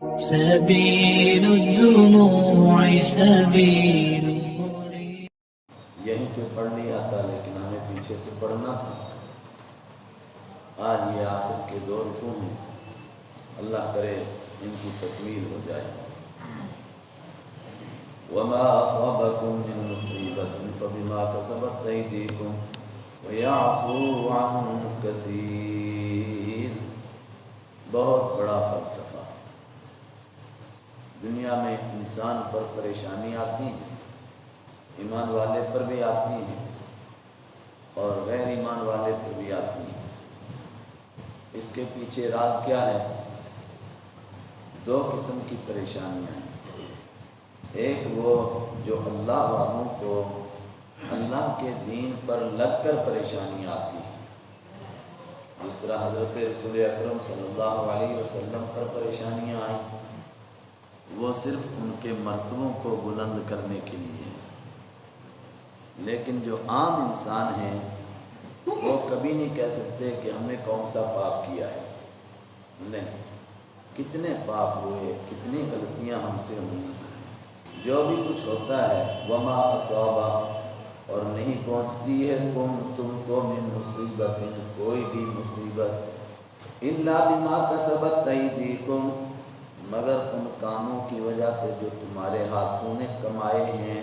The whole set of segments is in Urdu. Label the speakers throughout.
Speaker 1: سبيل الدموع سبيل مريح.
Speaker 2: یہیں سے پڑھ لیا تھا لیکن ہمیں پیچھے سے پڑھنا تھا. آج یہ آخر کے 2 رکوع ہیں، اللہ کرے ان کی تکمیل ہو جائے. وما أصابكم من مصيبة فبما كسبت أيديكم ويعفو عن كثير. بہت بڑا فلسفہ. دنیا میں انسان پر پریشانی آتی ہیں، ایمان والے پر بھی آتی ہیں اور غیر ایمان والے پر بھی آتی ہیں. اس کے پیچھے راز کیا ہے؟ 2 قسم کی پریشانیاں ہیں. ایک وہ جو اللہ والوں کو اللہ کے دین پر لگ کر پریشانیاں آتی ہیں، جس طرح حضرت رسول اکرم صلی اللہ علیہ وسلم پر پریشانیاں آئیں، وہ صرف ان کے مرتبوں کو بلند کرنے کے لیے ہے. لیکن جو عام انسان ہیں وہ کبھی نہیں کہہ سکتے کہ ہم نے کون سا پاپ کیا ہے. نہیں، کتنے پاپ ہوئے، کتنی غلطیاں ہم سے ہوئیں. جو بھی کچھ ہوتا ہے وما اصابہ، اور نہیں پہنچتی ہے تم کو من مصیبت، کوئی بھی مصیبت، الا بما کسبت ایدیکم، مگر ان کاموں کی وجہ سے جو تمہارے ہاتھوں نے کمائے ہیں.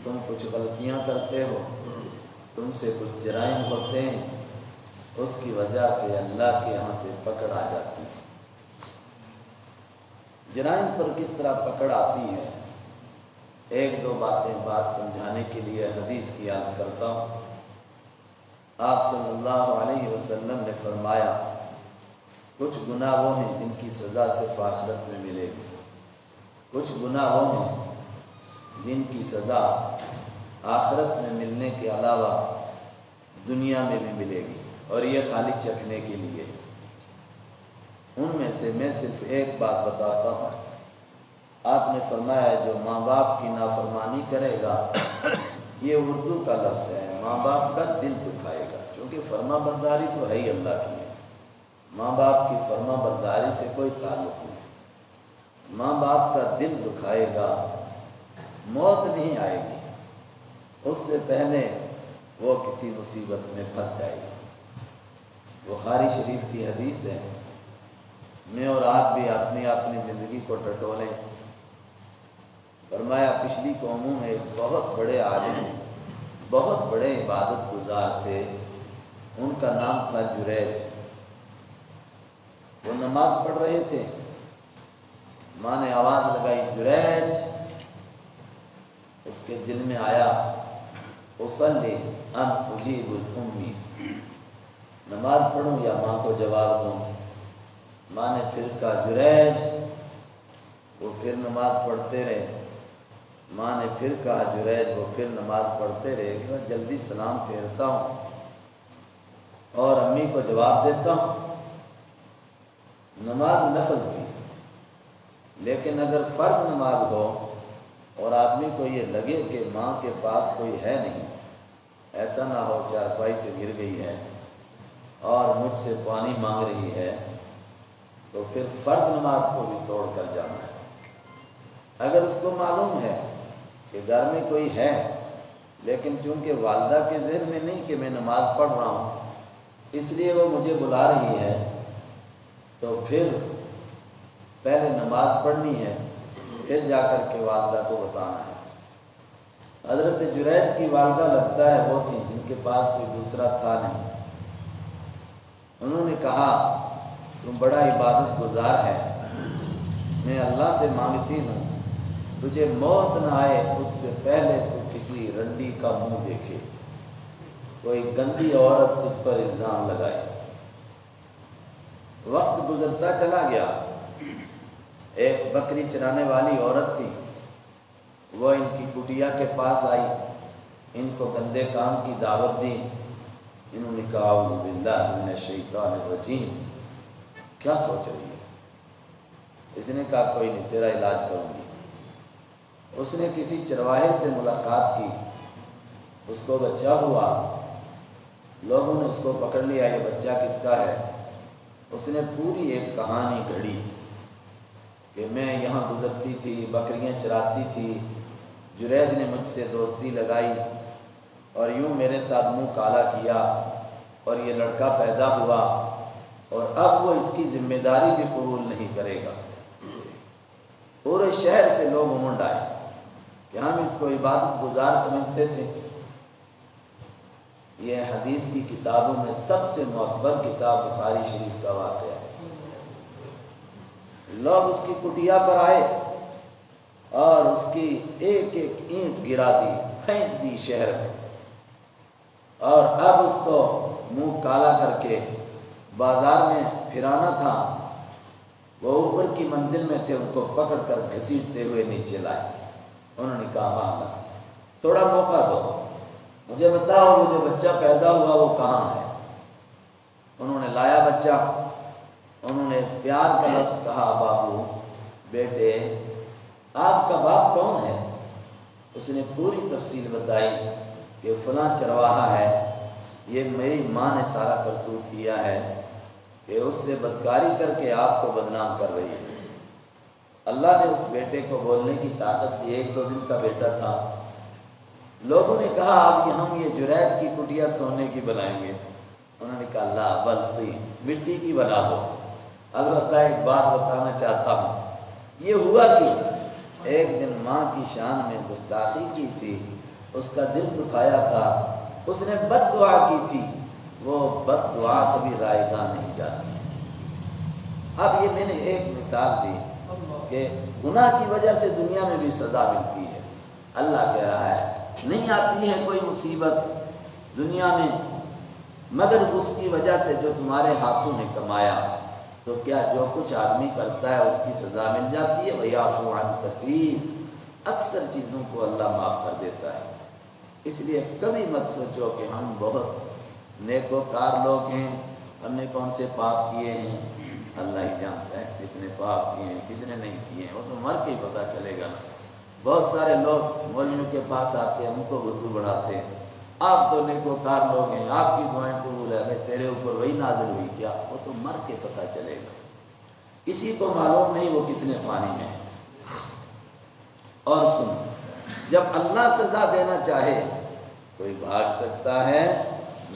Speaker 2: تم کچھ غلطیاں کرتے ہو، تم سے کچھ جرائم ہوتے ہیں، اس کی وجہ سے اللہ کے یہاں سے پکڑ آ جاتی ہے. جرائم پر کس طرح پکڑ آتی ہے، 1-2 بات سمجھانے کے لیے حدیث کی عرض کرتا ہوں. آپ صلی اللہ علیہ وسلم نے فرمایا کچھ گناہ وہ ہیں جن کی سزا صرف آخرت میں ملے گی، کچھ گناہ وہ ہیں جن کی سزا آخرت میں ملنے کے علاوہ دنیا میں بھی ملے گی، اور یہ خالی چکھنے کے لیے. ان میں سے میں صرف ایک بات بتاتا ہوں. آپ نے فرمایا جو ماں باپ کی نافرمانی کرے گا، یہ اردو کا لفظ ہے، ماں باپ کا دل دکھائے گا، کیونکہ فرما برداری تو ہے ہی اللہ کی ہے. ماں باپ کی فرما برداری سے کوئی تعلق نہیں. ماں باپ کا دل دکھائے گا، موت نہیں آئے گی، اس سے پہلے وہ کسی مصیبت میں پھنس جائے گا. بخاری شریف کی حدیث ہے. میں اور آپ بھی اپنی زندگی کو ٹٹولیں. فرمایا پچھلی قوموں میں ایک بہت بڑے عالم، بہت بڑے عبادت گزار تھے، ان کا نام تھا جریج. وہ نماز پڑھ رہے تھے، ماں نے آواز لگائی جریج. اس کے دل میں آیا اصلی ان اجیب الامی، نماز پڑھوں یا ماں کو جواب دوں. ماں نے پھر کہا جریج. وہ پھر نماز پڑھتے رہے. ماں نے پھر کہا جریج. وہ پھر نماز پڑھتے رہے. کہ جلدی سلام پھیرتا ہوں اور امی کو جواب دیتا ہوں. نماز نفل تھی، لیکن اگر فرض نماز ہو اور آدمی کو یہ لگے کہ ماں کے پاس کوئی ہے نہیں، ایسا نہ ہو چارپائی سے گر گئی ہے اور مجھ سے پانی مانگ رہی ہے، تو پھر فرض نماز کو بھی توڑ کر جانا ہے. اگر اس کو معلوم ہے کہ گھر میں کوئی ہے، لیکن چونکہ والدہ کے ذہن میں نہیں کہ میں نماز پڑھ رہا ہوں، اس لیے وہ مجھے بلا رہی ہے، تو پھر پہلے نماز پڑھنی ہے، پھر جا کر کے والدہ کو بتانا ہے. حضرت جریج کی والدہ لگتا ہے وہ تھی جن کے پاس کوئی دوسرا تھا نہیں. انہوں نے کہا تم بڑا عبادت گزار ہے، میں اللہ سے مانگتی ہوں تجھے موت نہ آئے اس سے پہلے تو کسی رنڈی کا منہ دیکھے، کوئی گندی عورت تجھ پر الزام لگائے. وقت گزرتا چلا گیا. ایک بکری چرانے والی عورت تھی، وہ ان کی کٹیا کے پاس آئی، ان کو گندے کام کی دعوت دی. انہوں نے کہا اعوذ باللہ من الشیطان الرجیم. کیا سوچ رہی ہے؟ اس نے کہا کوئی نہیں، تیرا علاج کروں گی. اس نے کسی چرواہے سے ملاقات کی، اس کو بچہ ہوا. لوگوں نے اس کو پکڑ لیا، یہ بچہ کس کا ہے؟ اس نے پوری ایک کہانی گھڑی. کہ میں یہاں گزرتی تھی، بکریاں چراتی تھی، جرید نے مجھ سے دوستی لگائی اور یوں میرے ساتھ منہ کالا کیا اور یہ لڑکا پیدا ہوا اور اب وہ اس کی ذمہ داری بھی قبول نہیں کرے گا۔ پورے شہر سے لوگ امنڈ آئے کہ ہم اس کو عبادت گزار سمجھتے تھے۔ یہ حدیث کی کتابوں میں سب سے معتبر کتاب بخاری شریف کا واقعہ ہے۔ لوگ اس کی کٹیا پر آئے اور اس کی ایک ایک اینٹ گرا دی، پھینک دی شہر میں، اور اب اس کو منہ کالا کر کے بازار میں پھرانا تھا۔ وہ اوپر کی منزل میں تھے، ان کو پکڑ کر گھسیٹتے ہوئے نیچے لائے۔ انہوں نے کہا ماں تھوڑا موقع دو، مجھے بتاؤ وہ جو بچہ پیدا ہوا وہ کہاں ہے؟ انہوں نے لایا بچہ، انہوں نے پیار کا لفظ کہا بابو، بیٹے آپ کا باپ کون ہے؟ اس نے پوری تفصیل بتائی کہ فلاں چرواہا ہے، یہ میری ماں نے سارا کرتوت کیا ہے کہ اس سے بدکاری کر کے آپ کو بدنام کر رہی ہے۔ اللہ نے اس بیٹے کو بولنے کی طاقت دی، 1-2 دن کا بیٹا تھا۔ لوگوں نے کہا اب ہم یہ جرید کی کٹیا سونے کی بنائیں گے۔ انہوں نے کہا اللہ بلتی مٹی کی بنا دو۔ البتہ ایک بات بتانا چاہتا ہوں، یہ ہوا کہ ایک دن ماں کی شان میں گستاخی کی تھی، اس کا دل دکھایا تھا، اس نے بد دعا کی تھی، وہ بد دعا کبھی رائگاں نہیں جاتی۔ اب یہ میں نے ایک مثال دی کہ گناہ کی وجہ سے دنیا میں بھی سزا ملتی ہے۔ اللہ کہہ رہا ہے نہیں آتی ہے کوئی مصیبت دنیا میں مگر اس کی وجہ سے جو تمہارے ہاتھوں نے کمایا، تو کیا جو کچھ آدمی کرتا ہے اس کی سزا مل جاتی ہے؟ وَيَعْفُو عَنْ كَثِيرٍ، اکثر چیزوں کو اللہ معاف کر دیتا ہے۔ اس لیے کبھی مت سوچو کہ ہم بہت نیکوکار لوگ ہیں، ہم نے کون سے پاپ کیے ہیں۔ اللہ ہی جانتا ہے کس نے پاپ کیے ہیں کس نے نہیں کیے ہیں، وہ تو مر کے ہی پتہ چلے گا نا۔ بہت سارے لوگ مولویوں کے پاس آتے ہیں، ان کو بدھو بڑھاتے ہیں، آپ تو نیکوکار لوگ ہیں، آپ کی دعائیں قبول ہے، تیرے اوپر وہی نازل ہوئی کیا؟ وہ تو مر کے پتہ چلے گا، کسی کو معلوم نہیں وہ کتنے پانی میں ہے۔ اور سن، جب اللہ سزا دینا چاہے کوئی بھاگ سکتا ہے،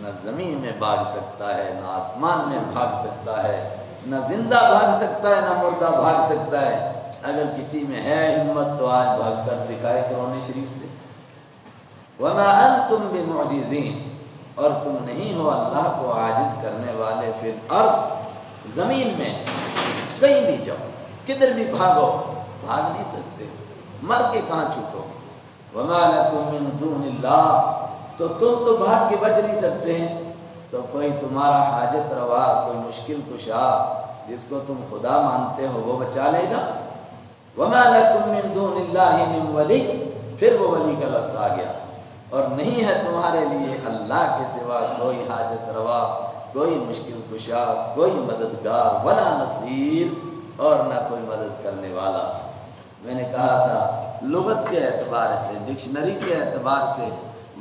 Speaker 2: نہ زمین میں بھاگ سکتا ہے، نہ آسمان میں بھاگ سکتا ہے، نہ زندہ بھاگ سکتا ہے، نہ مردہ بھاگ سکتا ہے۔ اگر کسی میں ہے ہمت تو آج بھاگ کر دکھائے قرآن شریف سے۔ وَمَا أَنْتُمْ بِمُعْجِزِينَ، اور تم نہیں ہو اللہ کو عاجز کرنے والے فی الارض، زمین میں کہیں بھی جاؤ، کدھر بھی بھاگو، بھاگ نہیں سکتے، مر کے کہاں چھوٹو۔ وَمَا لَكُم مِّن دُونِ اللَّهِ، تو تم تو بھاگ کے بچ نہیں سکتے ہیں، تو کوئی تمہارا حاجت روا، کوئی مشکل کشا جس کو تم خدا مانتے ہو وہ بچا لے گا۔ وَمَا لَكُم مِّن دُونِ اللَّهِ مِن وَلِيٍّ، پھر وہ ولی کا لفظ آ گیا، اور نہیں ہے تمہارے لیے اللہ کے سوا کوئی حاجت روا، کوئی مشکل کشا، کوئی مددگار، ولا نصیر، اور نہ کوئی مدد کرنے والا۔ میں نے کہا تھا لغت کے اعتبار سے، ڈکشنری کے اعتبار سے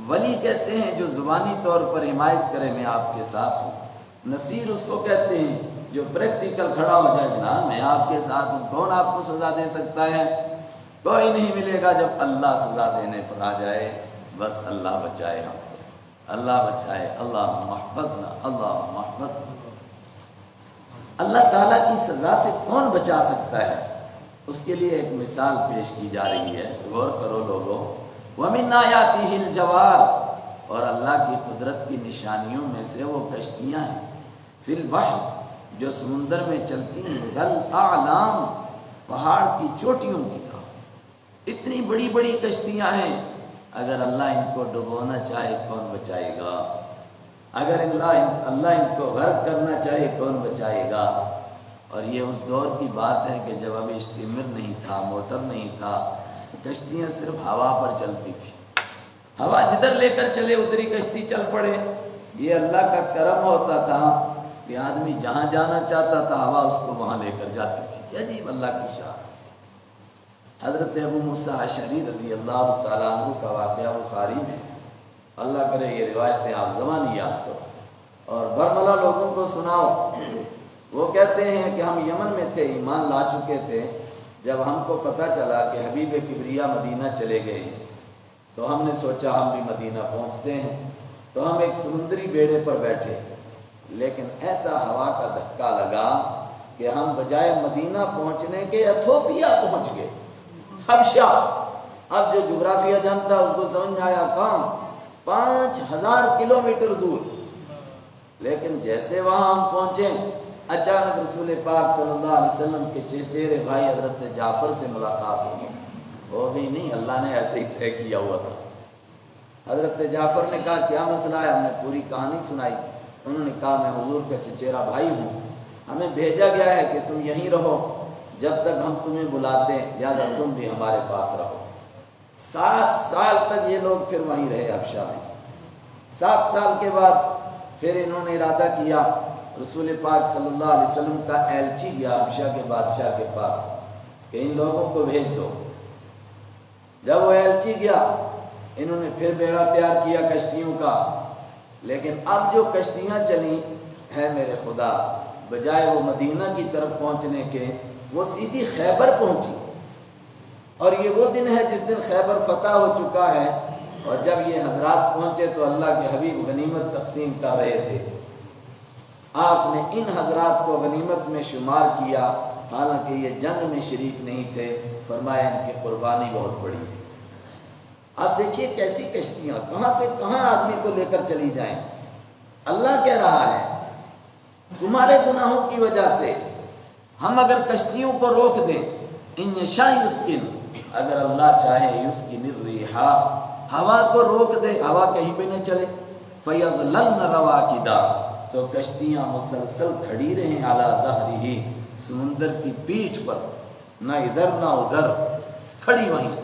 Speaker 2: ولی کہتے ہیں جو زبانی طور پر حمایت کرے میں آپ کے ساتھ ہوں، نصیر اس کو کہتے ہیں جو پریکٹیکل کھڑا ہو جائے، جناب میں آپ کے ساتھ ہوں، کون آپ کو سزا دے سکتا ہے؟ کوئی نہیں ملے گا جب اللہ سزا دینے پر آ جائے۔ بس اللہ بچائے ہم کو، اللہ بچائے، اللہ محفظنا، اللہ محفظنا۔ اللہ تعالیٰ کی سزا سے کون بچا سکتا ہے؟ اس کے لیے ایک مثال پیش کی جا رہی ہے، غور کرو لوگوں۔ وَمِنْ آیَاتِهِ الْجَوَارِ، اور اللہ کی قدرت کی نشانیوں میں سے وہ کشتیاں ہیں، فی البحر، جو سمندر میں چلتی ہیں، کالأعلام، پہاڑ کی چوٹیوں کی طرح، اتنی بڑی بڑی کشتیاں ہیں، اگر اللہ ان کو ڈبونا چاہے کون بچائے گا؟ اگر اللہ ان کو غرق کرنا چاہے کون بچائے گا؟ اور یہ اس دور کی بات ہے کہ جب ابھی اسٹیمر نہیں تھا، موٹر نہیں تھا، کشتیاں صرف ہوا پر چلتی تھی، ہوا جدھر لے کر چلے ادھری کشتی چل پڑے۔ یہ اللہ کا کرم ہوتا تھا کہ آدمی جہاں جانا چاہتا تھا ہوا اس کو وہاں لے کر جاتی تھی۔ یہ عجیب اللہ کی شان۔ حضرت ابو موسیٰ اشعری رضی اللہ تعالیٰ عنہ کا واقعہ بخاری میں، اللہ کرے یہ روایتیں آپ زبانی یاد کرو اور برملا لوگوں کو سناؤ۔ وہ کہتے ہیں کہ ہم یمن میں تھے، ایمان لا چکے تھے، جب ہم کو پتہ چلا کہ حبیب کبریا مدینہ چلے گئے ہیں تو ہم نے سوچا ہم بھی مدینہ پہنچتے ہیں، تو ہم ایک سمندری بیڑے پر بیٹھے، لیکن ایسا ہوا کا دھکا لگا کہ ہم بجائے مدینہ پہنچنے کے ایتھوپیا پہنچ گئے، حبشہ۔ اب جو جغرافیہ جانتا اس کو سمجھ میں آیا کہاں، 5000 کلومیٹر دور۔ لیکن جیسے وہاں ہم پہنچے، اچانک رسول پاک صلی اللہ علیہ وسلم کے چچیرے بھائی حضرت جعفر سے ملاقات ہو گئی نہیں، اللہ نے ایسے ہی طے کیا ہوا تھا۔ حضرت جعفر نے کہا کیا مسئلہ ہے؟ ہم نے پوری کہانی سنائی۔ انہوں نے کہا میں حضور کا چچیرا بھائی ہوں، ہمیں بھیجا گیا ہے کہ تم یہیں رہو جب تک ہم تمہیں بلاتے ہیں، لہٰذا تم بھی ہمارے پاس رہو۔ 7 سال تک یہ لوگ پھر وہیں رہے حبشہ میں۔ 7 سال کے بعد پھر انہوں نے ارادہ کیا، رسول پاک صلی اللہ علیہ وسلم کا ایلچی گیا حبشہ کے بادشاہ کے پاس کہ ان لوگوں کو بھیج دو۔ جب وہ ایلچی گیا، انہوں نے پھر بیڑا تیار کیا کشتیوں کا، لیکن اب جو کشتیاں چلی ہیں میرے خدا، بجائے وہ مدینہ کی طرف پہنچنے کے وہ سیدھی خیبر پہنچی۔ اور یہ وہ دن ہے جس دن خیبر فتح ہو چکا ہے، اور جب یہ حضرات پہنچے تو اللہ کے حبیب غنیمت تقسیم کر رہے تھے۔ آپ نے ان حضرات کو غنیمت میں شمار کیا، حالانکہ یہ جنگ میں شریک نہیں تھے، فرمایا ان کی قربانی بہت بڑی ہے۔ اب دیکھیے کیسی کشتیاں کہاں سے کہاں آدمی کو لے کر چلی جائیں۔ اللہ کہہ رہا ہے تمہارے گناہوں کی وجہ سے ہم اگر کشتیوں کو روک دیں، ان یشاء یسکن، اگر اللہ چاہے یسکن الرِّیحَ، ہوا کو روک دے، ہوا کہیں بھی نہ چلے، فَيَظْلَلْنَ رَوَاكِدَ، تو کشتیاں مسلسل کھڑی رہیں عَلَى ظَهْرِهِ، سمندر کی پیٹھ پر، نہ ادھر نہ ادھر، کھڑی وہیں۔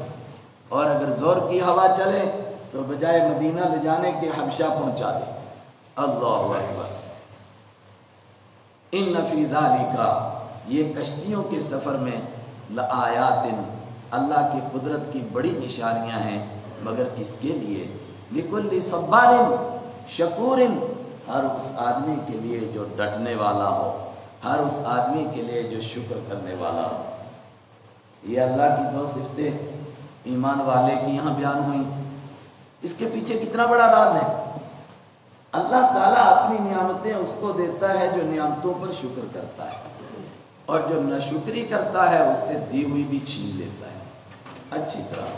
Speaker 2: اور اگر زور کی ہوا چلے تو بجائے مدینہ لے جانے کے حبشہ پہنچا دے۔ اللہ اکبر۔ ان فی ذالک، یہ کشتیوں کے سفر میں لآیات، اللہ کی قدرت کی بڑی نشانیاں ہیں، مگر کس کے لیے؟ لکل صبار شکور، ہر اس آدمی کے لیے جو ڈٹنے والا ہو، ہر اس آدمی کے لیے جو شکر کرنے والا ہو۔ یہ اللہ کی 2 صفتیں ایمان والے کی یہاں بیان ہوئی۔ اس کے پیچھے کتنا بڑا راز ہے۔ اللہ تعالیٰ اپنی نعمتیں اس کو دیتا ہے جو نعمتوں پر شکر کرتا ہے، اور جو ناشکری کرتا ہے اس سے دی ہوئی بھی چھین لیتا ہے اچھی طرح۔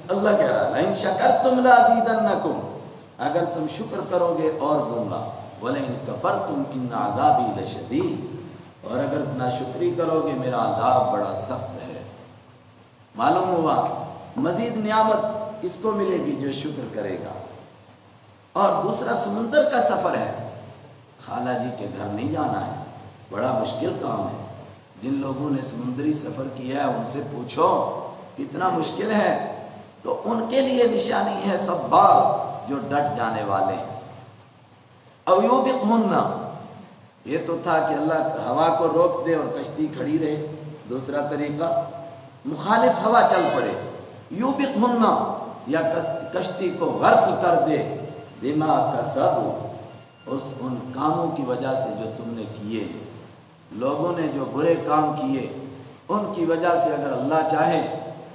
Speaker 2: اللہ کہہ رہا ہے لَإِن شَكَرْتُمْ لَأَزِيدَنَّكُمْ، اگر تم شکر کرو گے اور دوں گا، وَلَئِن كَفَرْتُمْ إِنَّ عَذَابِي لَشَدِيدٌ، اور اگر ناشکری کرو گے میرا عذاب بڑا سخت ہے۔ معلوم ہوا مزید نعمت کس کو ملے گی؟ جو شکر کرے گا۔ اور دوسرا سمندر کا سفر ہے، خالہ جی کے گھر نہیں جانا ہے، بڑا مشکل کام ہے۔ جن لوگوں نے سمندری سفر کیا ہے ان سے پوچھو کتنا مشکل ہے، تو ان کے لیے نشانی ہے صبار، جو ڈٹ جانے والے ہیں۔ او یوبقہن، یہ تو تھا کہ اللہ ہوا کو روک دے اور کشتی کھڑی رہے۔ دوسرا طریقہ مخالف ہوا چل پڑے، یوبقہن، یا کشتی کو غرق کر دے، بما کسبوا، ان کاموں کی وجہ سے جو تم نے کیے، لوگوں نے جو برے کام کیے ان کی وجہ سے اگر اللہ چاہے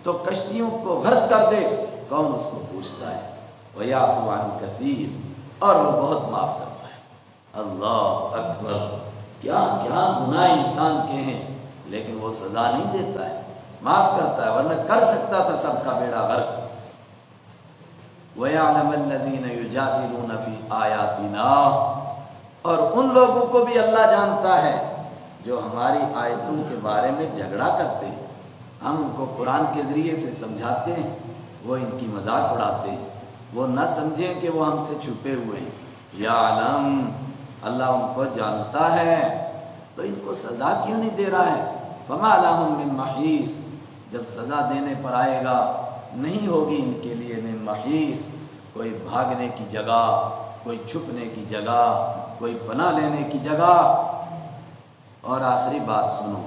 Speaker 2: تو کشتیوں کو غرق کر دے، کون اس کو پوچھتا ہے؟ وَيَعْفُو عَنْ كَثِيرٌ، اور وہ بہت معاف کرتا ہے۔ اللہ اکبر، کیا کیا گناہ انسان کے ہیں، لیکن وہ سزا نہیں دیتا ہے، معاف کرتا ہے، ورنہ کر سکتا تھا سب کا بیڑا غرق۔ وَيَعْلَمَ الَّذِينَ يُجَادِلُونَ فِي آيَاتِنَا، اور ان لوگوں کو بھی اللہ جانتا ہے جو ہماری آیتوں کے بارے میں جھگڑا کرتے ہیں۔ ہم ان کو قرآن کے ذریعے سے سمجھاتے ہیں، وہ ان کی مذاق اڑاتے ہیں، وہ نہ سمجھیں کہ وہ ہم سے چھپے ہوئے ہیں۔ یعلم، اللہ ان کو جانتا ہے، تو ان کو سزا کیوں نہیں دے رہا ہے؟ فما لہم من محیص، جب سزا دینے پر آئے گا نہیں ہوگی ان کے لیے من محیص، کوئی بھاگنے کی جگہ، کوئی چھپنے کی جگہ، کوئی پناہ لینے کی جگہ۔ اور آخری بات سنو،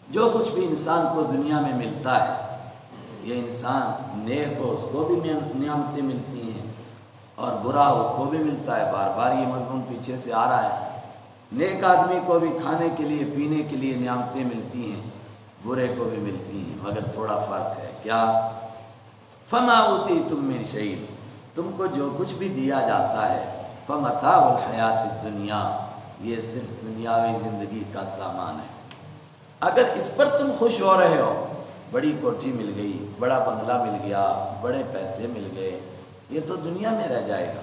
Speaker 2: جو کچھ بھی انسان کو دنیا میں ملتا ہے، یہ انسان نیک ہو اس کو بھی نعمتیں ملتی ہیں، اور برا ہو اس کو بھی ملتا ہے۔ بار بار یہ مضمون پیچھے سے آ رہا ہے۔ نیک آدمی کو بھی کھانے کے لیے پینے کے لیے نعمتیں ملتی ہیں، برے کو بھی ملتی ہیں، مگر تھوڑا فرق ہے کیا؟ فما اوتیتم من شیء، تم کو جو کچھ بھی دیا جاتا ہے، فمتاع الحیات الدنیا، یہ صرف دنیاوی زندگی کا سامان ہے۔ اگر اس پر تم خوش ہو رہے ہو، بڑی کوٹھی مل گئی، بڑا بنگلہ مل گیا، بڑے پیسے مل گئے، یہ تو دنیا میں رہ جائے گا،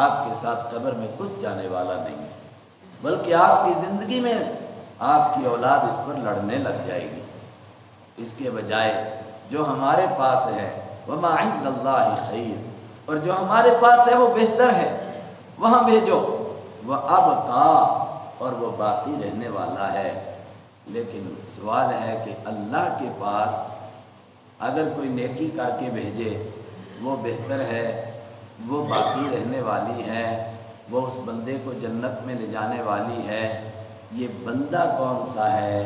Speaker 2: آپ کے ساتھ قبر میں کچھ جانے والا نہیں ہے، بلکہ آپ کی زندگی میں آپ کی اولاد اس پر لڑنے لگ جائے گی۔ اس کے بجائے جو ہمارے پاس ہے، وما عند اللہ خیر، اور جو ہمارے پاس ہے وہ بہتر ہے، وہاں بھیجو، وہ ابقا، اور وہ باقی رہنے والا ہے۔ لیکن سوال ہے کہ اللہ کے پاس اگر کوئی نیکی کر کے بھیجے، وہ بہتر ہے، وہ باقی رہنے والی ہے، وہ اس بندے کو جنت میں لے جانے والی ہے، یہ بندہ کون سا ہے؟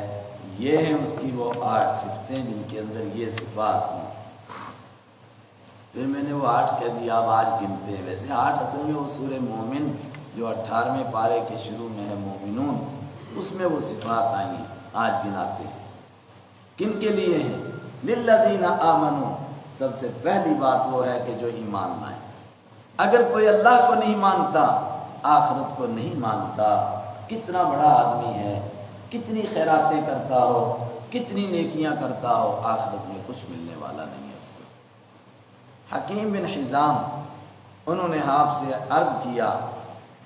Speaker 2: یہ ہیں اس کی وہ 8 صفتیں جن کے اندر یہ صفات ہوں۔ پھر میں نے وہ 8 کہہ دیا، اب آج گنتے ہیں۔ ویسے 8 اصل میں وہ سورہ مومن جو 18ویں پارے کے شروع میں ہے، مومنون، اس میں وہ صفات آئی ہیں، آج گناتے ہیں۔ کن کے لیے ہیں؟ للذین آمنوا، سب سے پہلی بات وہ ہے کہ جو ایمان لائیں۔ اگر کوئی اللہ کو نہیں مانتا، آخرت کو نہیں مانتا، کتنا بڑا آدمی ہے، کتنی خیراتیں کرتا ہو، کتنی نیکیاں کرتا ہو، آخرت میں کچھ ملنے والا نہیں ہے اس کو۔ حکیم بن حزام، انہوں نے آپ سے عرض کیا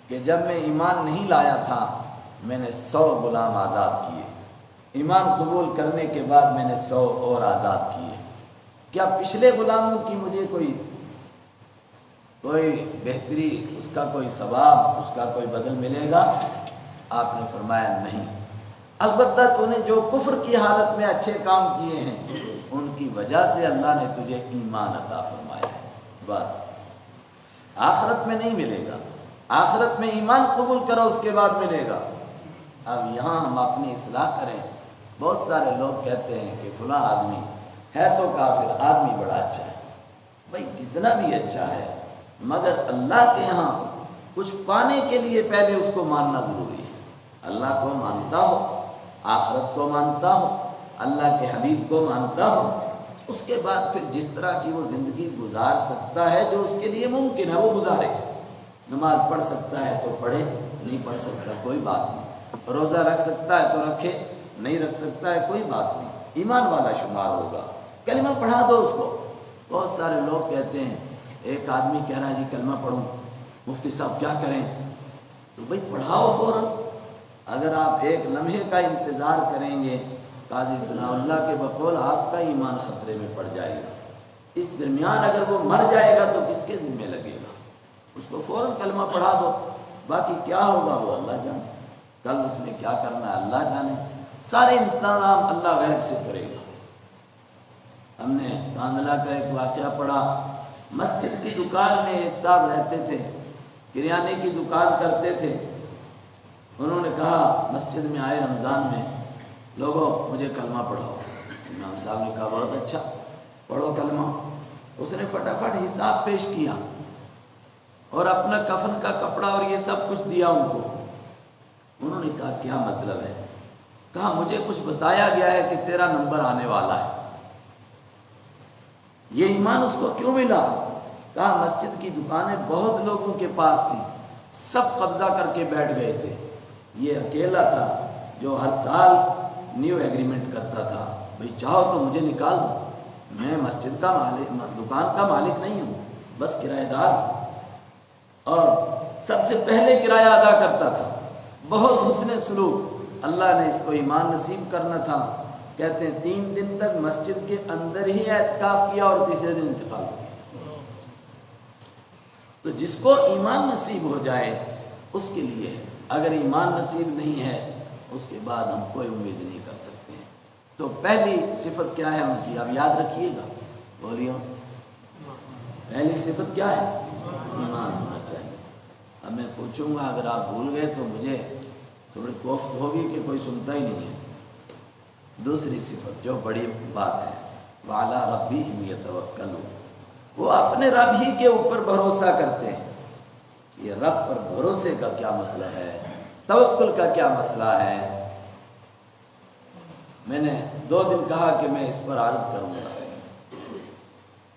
Speaker 2: کہ جب میں ایمان نہیں لایا تھا، میں نے 100 غلام آزاد کیے، ایمان قبول کرنے کے بعد میں نے 100 اور آزاد کیے، کیا پچھلے غلاموں کی مجھے کوئی بہتری، اس کا کوئی ثواب، اس کا کوئی بدل ملے گا؟ آپ نے فرمایا نہیں، البتہ تو نے جو کفر کی حالت میں اچھے کام کیے ہیں، ان کی وجہ سے اللہ نے تجھے ایمان عطا فرمایا ہے، بس آخرت میں نہیں ملے گا، آخرت میں ایمان قبول کرو اس کے بعد ملے گا۔ اب یہاں ہم اپنی اصلاح کریں۔ بہت سارے لوگ کہتے ہیں کہ فلاں آدمی ہے تو کافر، آدمی بڑا اچھا ہے۔ بھائی کتنا بھی اچھا ہے، مگر اللہ کے یہاں کچھ پانے کے لیے پہلے اس کو ماننا ضروری ہے۔ اللہ کو مانتا ہو، آخرت کو مانتا ہو، اللہ کے حبیب کو مانتا ہو، اس کے بعد پھر جس طرح کی وہ زندگی گزار سکتا ہے جو اس کے لیے ممکن ہے وہ گزارے۔ نماز پڑھ سکتا ہے تو پڑھے، نہیں پڑھ سکتا کوئی بات نہیں، روزہ رکھ سکتا ہے تو رکھے، نہیں رکھ سکتا ہے کوئی بات نہیں، ایمان والا شمار ہوگا۔ کلمہ پڑھا دو اس کو۔ بہت سارے لوگ کہتے ہیں، ایک آدمی کہہ رہا ہے جی کلمہ پڑھوں، مفتی صاحب کیا کریں؟ تو بھائی پڑھاؤ فوراً۔ اگر آپ ایک لمحے کا انتظار کریں گے، قاضی ثناء اللہ کے بقول آپ کا ایمان خطرے میں پڑ جائے گا۔ اس درمیان اگر وہ مر جائے گا تو کس کے ذمہ لگے گا؟ اس کو فوراً کلمہ پڑھا دو، باقی کیا ہوگا وہ اللہ جانے، کل اس نے کیا کرنا ہے اللہ جانے، سارے انتظام اللہ غیب سے کرے گا۔ ہم نے کاندلہ کا ایک واقعہ پڑھا، مسجد کی دکان میں ایک صاحب رہتے تھے، کریانے کی دکان کرتے تھے۔ انہوں نے کہا مسجد میں آئے رمضان میں، لوگوں مجھے کلمہ پڑھاؤ۔ امام صاحب نے کہا بہت اچھا، پڑھو کلمہ۔ اس نے فٹافٹ حساب پیش کیا اور اپنا کفن کا کپڑا اور یہ سب کچھ دیا ان کو۔ انہوں نے کہا کیا مطلب ہے؟ کہا مجھے کچھ بتایا گیا ہے کہ تیرا نمبر آنے والا ہے۔ یہ ایمان اس کو کیوں ملا؟ کہا مسجد کی دکانیں بہت لوگوں کے پاس تھیں، سب قبضہ کر کے بیٹھ گئے تھے، یہ اکیلا تھا جو ہر سال نیو ایگریمنٹ کرتا تھا، بھئی چاہو تو مجھے نکال دو، میں مسجد کا مالک، دکان کا مالک نہیں ہوں، بس کرایہ دار ہوں، اور سب سے پہلے کرایہ ادا کرتا تھا، بہت حسن سلوک۔ اللہ نے اس کو ایمان نصیب کرنا تھا، کہتے ہیں 3 دن تک مسجد کے اندر ہی اعتکاف کیا اور تیسرے دن انتقال ہو گیا۔ تو جس کو ایمان نصیب ہو جائے اس کے لیے ہے، اگر ایمان نصیب نہیں ہے اس کے بعد ہم کوئی امید نہیں کر سکتے ہیں۔ تو پہلی صفت کیا ہے ان کی؟ اب یاد رکھیے گا، بولیے پہلی صفت کیا ہے؟ ایمان ہونا چاہیے۔ اب میں پوچھوں گا، اگر آپ بھول گئے تو مجھے تھوڑی کوفت ہوگی کہ کوئی سنتا ہی نہیں ہے۔ دوسری صفت جو بڑی بات ہے، وَعَلَىٰ رَبِّهِمْ يَتَوَكَّلُونَ، وہ اپنے رب ہی کے اوپر بھروسہ کرتے ہیں۔ یہ رب پر بھروسے کا کیا مسئلہ ہے، توکل کا کیا مسئلہ ہے؟ میں نے 2 دن کہا کہ میں اس پر عرض کروں گا۔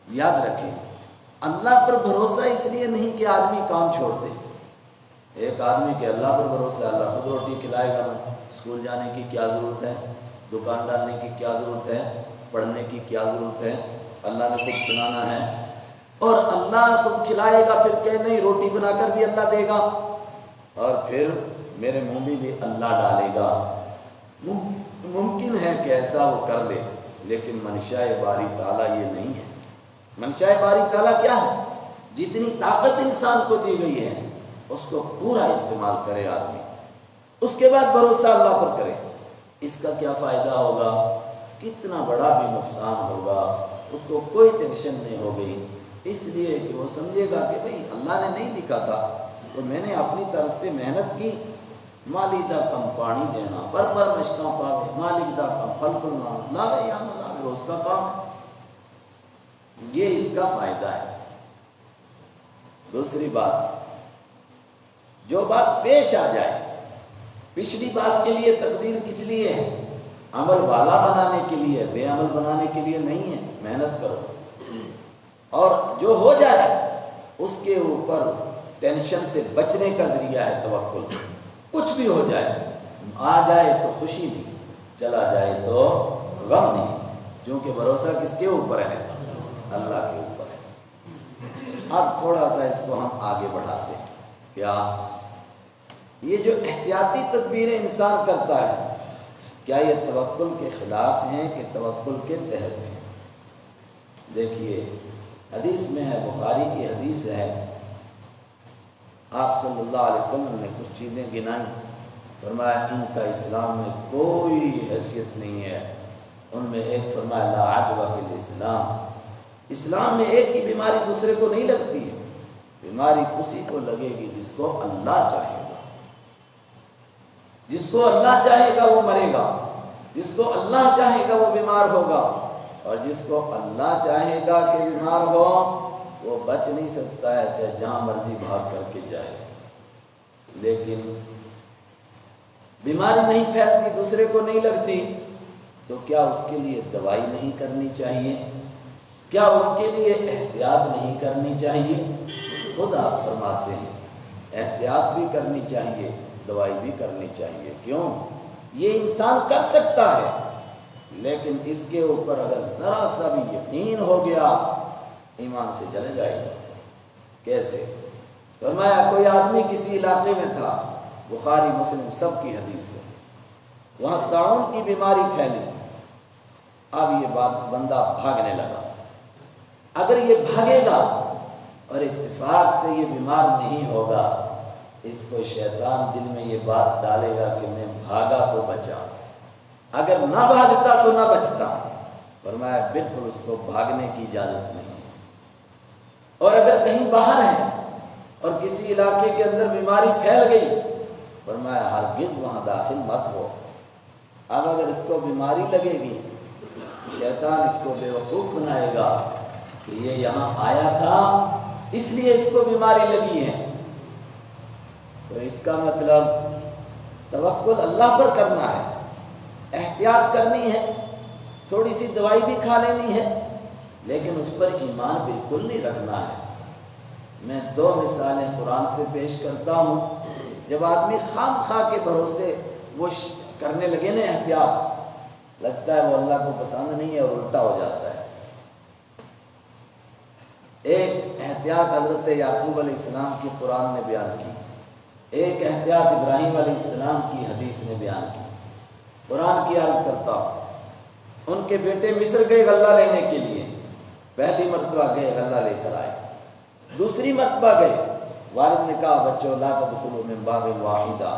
Speaker 2: یاد رکھیں، اللہ پر بھروسہ اس لیے نہیں کہ آدمی کام چھوڑ دے۔ ایک آدمی کے اللہ پر بھروسہ، اللہ خود روٹی کھلائے گا، اسکول جانے کی کیا ضرورت ہے، دکان ڈالنے کی کیا ضرورت ہے، پڑھنے کی کیا ضرورت ہے، اللہ نے خود کھلانا ہے، اور اللہ خود کھلائے گا، پھر کہ نہیں روٹی بنا کر بھی اللہ دے گا، اور پھر میرے منہ میں بھی اللہ ڈالے گا۔ ممکن ہے کہ ایسا وہ کر لے، لیکن منشاء باری تعالیٰ یہ نہیں ہے۔ منشاء باری تعالیٰ کیا ہے؟ جتنی طاقت انسان کو دی گئی ہے اس کو پورا استعمال کرے آدمی، اس کے بعد بھروسہ اللہ پر کرے۔ اس کا کیا فائدہ ہوگا؟ کتنا بڑا بھی نقصان ہوگا اس کو کوئی ٹینشن نہیں ہوگی، اس لیے کہ وہ سمجھے گا کہ بھئی اللہ نے نہیں لکھا تھا تو میں نے اپنی طرف سے محنت کی، مالک دا کم پانی دینا، پر مشکاں پاوے، مالک دا کم پھل پھلنا، لاوے یا نہ لاوے اس کا کام ہے۔ یہ اس کا فائدہ ہے۔ دوسری بات، جو بات پیش آ جائے، پچھلی بات کے لیے تقدیر کس لیے ہے؟ عمل والا بنانے کے لیے، بے عمل بنانے کے لیے نہیں ہے۔ محنت کرو، اور جو ہو جائے اس کے اوپر ٹینشن سے بچنے کا ذریعہ ہے توکل۔ کچھ بھی ہو جائے، آ جائے تو خوشی نہیں، چلا جائے تو غم نہیں، کیونکہ بھروسہ کس کے اوپر ہے؟ اللہ کے اوپر ہے۔ اب تھوڑا سا اس کو ہم آگے بڑھاتے ہیں۔ کیا یہ جو احتیاطی تدبیریں انسان کرتا ہے، کیا یہ توکل کے خلاف ہیں کہ توکل کے تحت ہیں؟ دیکھیے، حدیث میں ہے، بخاری کی حدیث ہے، آپ صلی اللہ علیہ وسلم نے کچھ چیزیں گنائیں، فرمایا ان کا اسلام میں کوئی حیثیت نہیں ہے۔ ان میں ایک فرمایا لا عدوى فی الاسلام، اسلام میں ایک کی بیماری دوسرے کو نہیں لگتی ہے، بیماری اسی کو لگے گی جس کو اللہ چاہے گا۔ جس کو اللہ چاہے گا وہ مرے گا، جس کو اللہ چاہے گا وہ بیمار ہوگا، اور جس کو اللہ چاہے گا کہ بیمار ہو وہ بچ نہیں سکتا ہے، چاہے جہاں مرضی بھاگ کر کے جائے۔ لیکن بیماری نہیں پھیلتی، دوسرے کو نہیں لگتی، تو کیا اس کے لیے دوائی نہیں کرنی چاہیے؟ کیا اس کے لیے احتیاط نہیں کرنی چاہیے؟ خود آپ فرماتے ہیں احتیاط بھی کرنی چاہیے، دوائی بھی کرنی چاہیے۔ کیوں؟ یہ انسان کر سکتا ہے، لیکن اس کے اوپر اگر ذرا سا بھی یقین ہو گیا ایمان سے چلے جائے گا۔ کیسے؟ فرمایا کوئی آدمی کسی علاقے میں تھا، بخاری مسلم سب کی حدیث ہے، وہاں طاعون کی بیماری پھیلی۔ اب یہ بندہ بھاگنے لگا، اگر یہ بھاگے گا اور اتفاق سے یہ بیمار نہیں ہوگا، اس کو شیطان دل میں یہ بات ڈالے گا کہ میں بھاگا تو بچا، اگر نہ بھاگتا تو نہ بچتا۔ فرمایا بالکل اس کو بھاگنے کی اجازت نہیں، اور اگر کہیں باہر ہے اور کسی علاقے کے اندر بیماری پھیل گئی، فرمایا ہرگز وہاں داخل مت ہو۔ اب اگر اس کو بیماری لگے گی، شیطان اس کو بیوقوف بنائے گا کہ یہ یہاں آیا تھا اس لیے اس کو بیماری لگی ہے، تو اس کا مطلب توکل اللہ پر کرنا ہے، احتیاط کرنی ہے، تھوڑی سی دوائی بھی کھا لینی ہے، لیکن اس پر ایمان بالکل نہیں رکھنا ہے۔ میں 2 مثالیں قرآن سے پیش کرتا ہوں۔ جب آدمی خام خواہ کے بھروسے وہ کرنے لگے نا احتیاط، لگتا ہے وہ اللہ کو پسند نہیں ہے اور الٹا ہو جاتا ہے۔ ایک احتیاط حضرت یعقوب علیہ السلام کی قرآن نے بیان کی، ایک احتیاط ابراہیم علیہ السلام کی حدیث نے بیان کی۔ قرآن کی عرض کرتا ہوں، ان کے بیٹے مصر گئے غلہ لینے کے لیے، پہلی مرتبہ گئے غلہ لے کر آئے، دوسری مرتبہ گئے، والد نے کہا بچوں لا تدخلوا من باب واحدہ،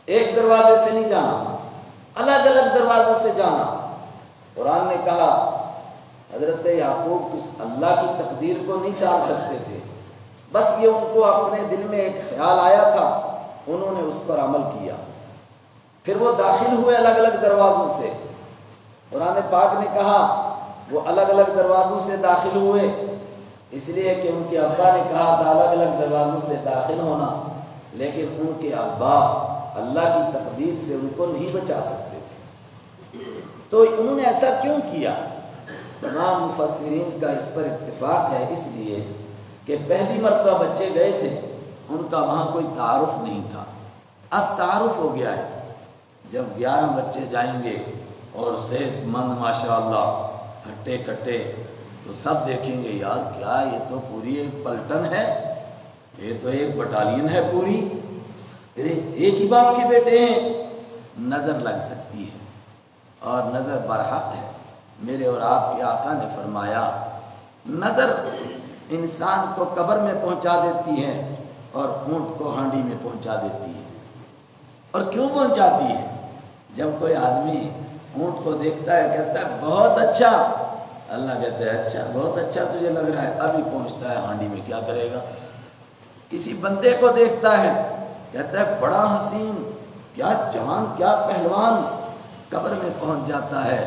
Speaker 2: ایک دروازے سے نہیں جانا، الگ الگ دروازوں سے جانا۔ قرآن نے کہا حضرت یعقوب اللہ کی تقدیر کو نہیں ٹال سکتے تھے، بس یہ ان کو اپنے دل میں ایک خیال آیا تھا، انہوں نے اس پر عمل کیا، پھر وہ داخل ہوئے الگ الگ دروازوں سے۔ قرآن پاک نے کہا وہ الگ الگ دروازوں سے داخل ہوئے اس لیے کہ ان کے ابا نے کہا تھا الگ الگ دروازوں سے داخل ہونا، لیکن ان کے ابا اللہ کی تقدیر سے ان کو نہیں بچا سکتے تھے۔ تو انہوں نے ایسا کیوں کیا؟ تمام مفسرین کا اس پر اتفاق ہے، اس لیے کہ پہلی مرتبہ بچے گئے تھے، ان کا وہاں کوئی تعارف نہیں تھا، اب تعارف ہو گیا ہے۔ جب 11 بچے جائیں گے اور صحت مند ماشاءاللہ ہٹے کٹے، تو سب دیکھیں گے یار کیا یہ تو پوری ایک پلٹن ہے، یہ تو ایک بٹالین ہے پوری، ایک ہی باپ کے بیٹے ہیں، نظر لگ سکتی ہے، اور نظر برحق ہے۔ میرے اور آپ کے آقا نے فرمایا نظر انسان کو قبر میں پہنچا دیتی ہے اور اونٹ کو ہانڈی میں پہنچا دیتی ہے۔ اور کیوں پہنچاتی ہے؟ جب کوئی آدمی اونٹ کو دیکھتا ہے کہتا ہے بہت اچھا، اللہ کہتا ہے اچھا بہت اچھا تجھے لگ رہا ہے، ابھی پہنچتا ہے ہانڈی میں، کیا کرے گا؟ کسی بندے کو دیکھتا ہے کہتا ہے بڑا حسین، کیا جوان، کیا پہلوان، قبر میں پہنچ جاتا ہے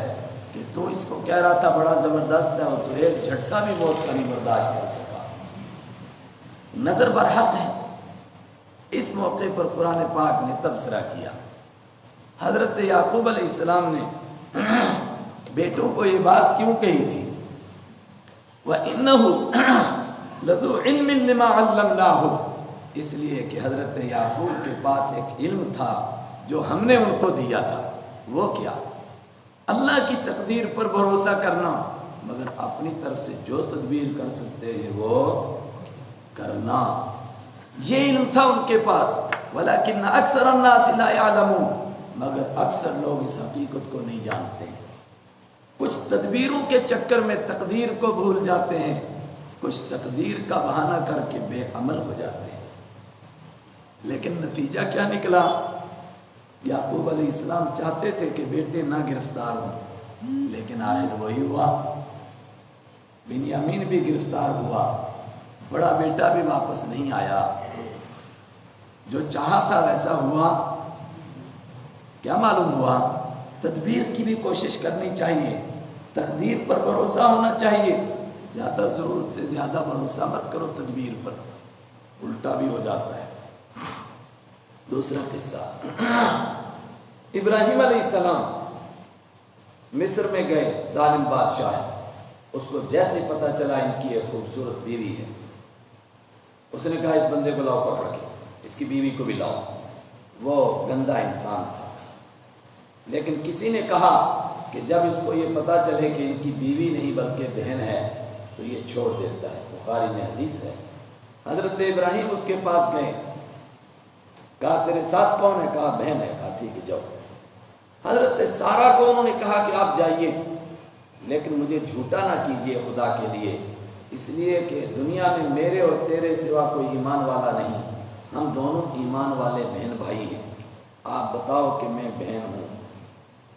Speaker 2: کہ تو اس کو کہہ رہا تھا بڑا زبردست ہے، اور تو ایک جھٹکا بھی بہت کمی برداشت کر سکا۔ نظر برحق ہے۔ اس موقع پر قرآن پاک نے تبصرہ کیا۔ حضرت یعقوب علیہ السلام نے بیٹوں کو یہ بات کیوں کہی تھی؟ وَإِنَّهُ لَذُو عِلْمٍ لِمَا عَلَّمْنَاهُ، اس لیے کہ حضرت یعقوب کے پاس ایک علم تھا جو ہم نے ان کو دیا تھا۔ وہ کیا؟ اللہ کی تقدیر پر بھروسہ کرنا، مگر اپنی طرف سے جو تدبیر کر سکتے ہیں وہ کرنا، یہ علم تھا ان کے پاس۔ وَلَكِنَّ أَكْثَرَ النَّاسِ لَا يَعْلَمُونَ، مگر اکثر لوگ اس حقیقت کو نہیں جانتے، کچھ تدبیروں کے چکر میں تقدیر کو بھول جاتے ہیں، کچھ تقدیر کا بہانہ کر کے بے عمل ہو جاتے ہیں۔ لیکن نتیجہ کیا نکلا؟ یعقوب علیہ السلام چاہتے تھے کہ بیٹے نہ گرفتار ہوں، لیکن آخر وہی ہوا، بنیامین بھی گرفتار ہوا، بڑا بیٹا بھی واپس نہیں آیا، جو چاہا تھا ویسا ہوا؟ کیا معلوم ہوا؟ تدبیر کی بھی کوشش کرنی چاہیے، تقدیر پر بھروسہ ہونا چاہیے، زیادہ ضرورت سے زیادہ بھروسہ مت کرو تدبیر پر، الٹا بھی ہو جاتا ہے۔ دوسرا قصہ، ابراہیم علیہ السلام مصر میں گئے، ظالم بادشاہ ہے، اس کو جیسے پتہ چلا ان کی ایک خوبصورت بیوی ہے، اس نے کہا اس بندے کو لاؤ پکڑ کے، اس کی بیوی کو بھی لاؤ۔ وہ گندا انسان تھا، لیکن کسی نے کہا کہ جب اس کو یہ پتہ چلے کہ ان کی بیوی نہیں بلکہ بہن ہے تو یہ چھوڑ دیتا ہے، بخاری میں حدیث ہے۔ حضرت ابراہیم اس کے پاس گئے، کہا تیرے ساتھ کون ہے؟ کہا بہن ہے۔ کہا ٹھیک ہے جاؤ۔ حضرت سارا کو انہوں نے کہا کہ آپ جائیے، لیکن مجھے جھوٹا نہ کیجیے خدا کے لیے، اس لیے کہ دنیا میں میرے اور تیرے سوا کوئی ایمان والا نہیں، ہم دونوں ایمان والے بہن بھائی ہیں، آپ بتاؤ کہ میں بہن ہوں۔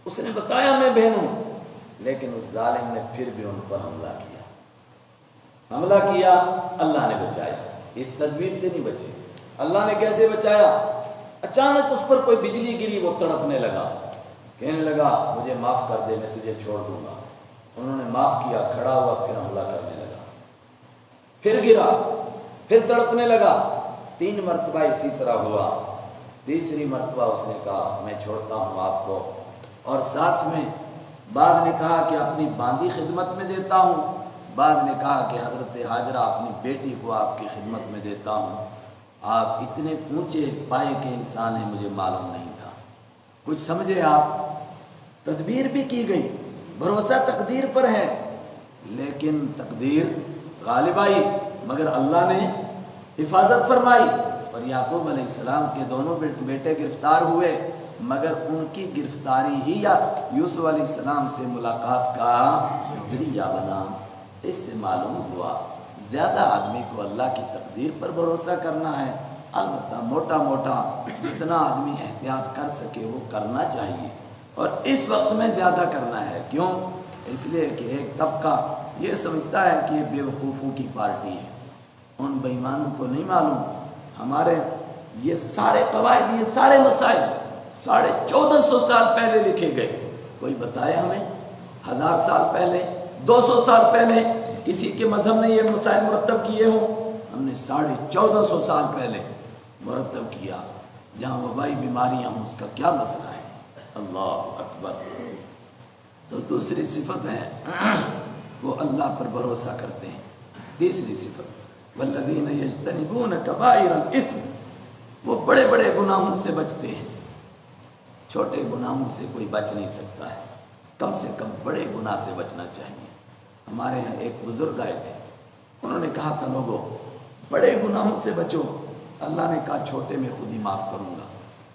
Speaker 2: اس نے بتایا میں بہن ہوں، لیکن اس ظالم نے پھر بھی ان پر حملہ کیا، اللہ نے بچایا، اس تدبیر سے نہیں بچے۔ اللہ نے کیسے بچایا؟ اچانک اس پر کوئی بجلی گری، وہ تڑپنے لگا، کہنے لگا مجھے معاف کر دے، میں تجھے چھوڑ دوں گا۔ انہوں نے معاف کیا، کھڑا ہوا، پھر حملہ کرنے لگا، پھر گرا، پھر تڑپنے لگا، 3 مرتبہ اسی طرح ہوا۔ تیسری مرتبہ اس نے کہا میں چھوڑتا ہوں آپ کو، اور ساتھ میں بعض نے کہا کہ اپنی باندی خدمت میں دیتا ہوں، بعض نے کہا کہ حضرت ہاجرہ اپنی بیٹی کو آپ کی خدمت میں دیتا ہوں، آپ اتنے اونچے پائے کے انسان ہیں مجھے معلوم نہیں تھا۔ کچھ سمجھے آپ؟ تدبیر بھی کی گئی، بھروسہ تقدیر پر ہے، لیکن تقدیر غالب آئی، مگر اللہ نے حفاظت فرمائی، اور یعقوب علیہ السلام کے دونوں بیٹے گرفتار ہوئے، مگر ان کی گرفتاری ہی یوسف علیہ السلام سے ملاقات کا ذریعہ بنا۔ اس سے معلوم ہوا زیادہ آدمی کو اللہ کی تقدیر پر بھروسہ کرنا ہے، البتہ موٹا موٹا جتنا آدمی احتیاط کر سکے وہ کرنا چاہیے، اور اس وقت میں زیادہ کرنا ہے۔ کیوں؟ اس لیے کہ ایک طبقہ یہ سمجھتا ہے کہ یہ بے وقوفوں کی پارٹی ہے، ان بے ایمانوں کو نہیں معلوم ہمارے یہ سارے قواعد، یہ سارے مسائل 1450 سال پہلے لکھے گئے۔ کوئی بتائے ہمیں 1000 سال پہلے، 200 سال پہلے کسی کے مذہب نے یہ مسائل مرتب کیے ہوں؟ ہم نے 1450 سال پہلے مرتب کیا۔ جہاں وبائی بیماریاں ہوں اس کا کیا مسئلہ ہے؟ اللہ اکبر۔
Speaker 3: دوسری صفت ہے وہ اللہ پر بھروسہ کرتے ہیں. تیسری صفت والذین یجتنبون کبائر الاثم، وہ بڑے بڑے گناہوں سے بچتے ہیں. چھوٹے گناہوں سے کوئی بچ نہیں سکتا ہے، کم سے کم بڑے گناہ سے بچنا چاہیے. ہمارے یہاں ایک بزرگ آئے تھے، انہوں نے کہا تھا لوگوں بڑے گناہوں سے بچو. اللہ نے کہا چھوٹے میں خود ہی معاف کروں گا.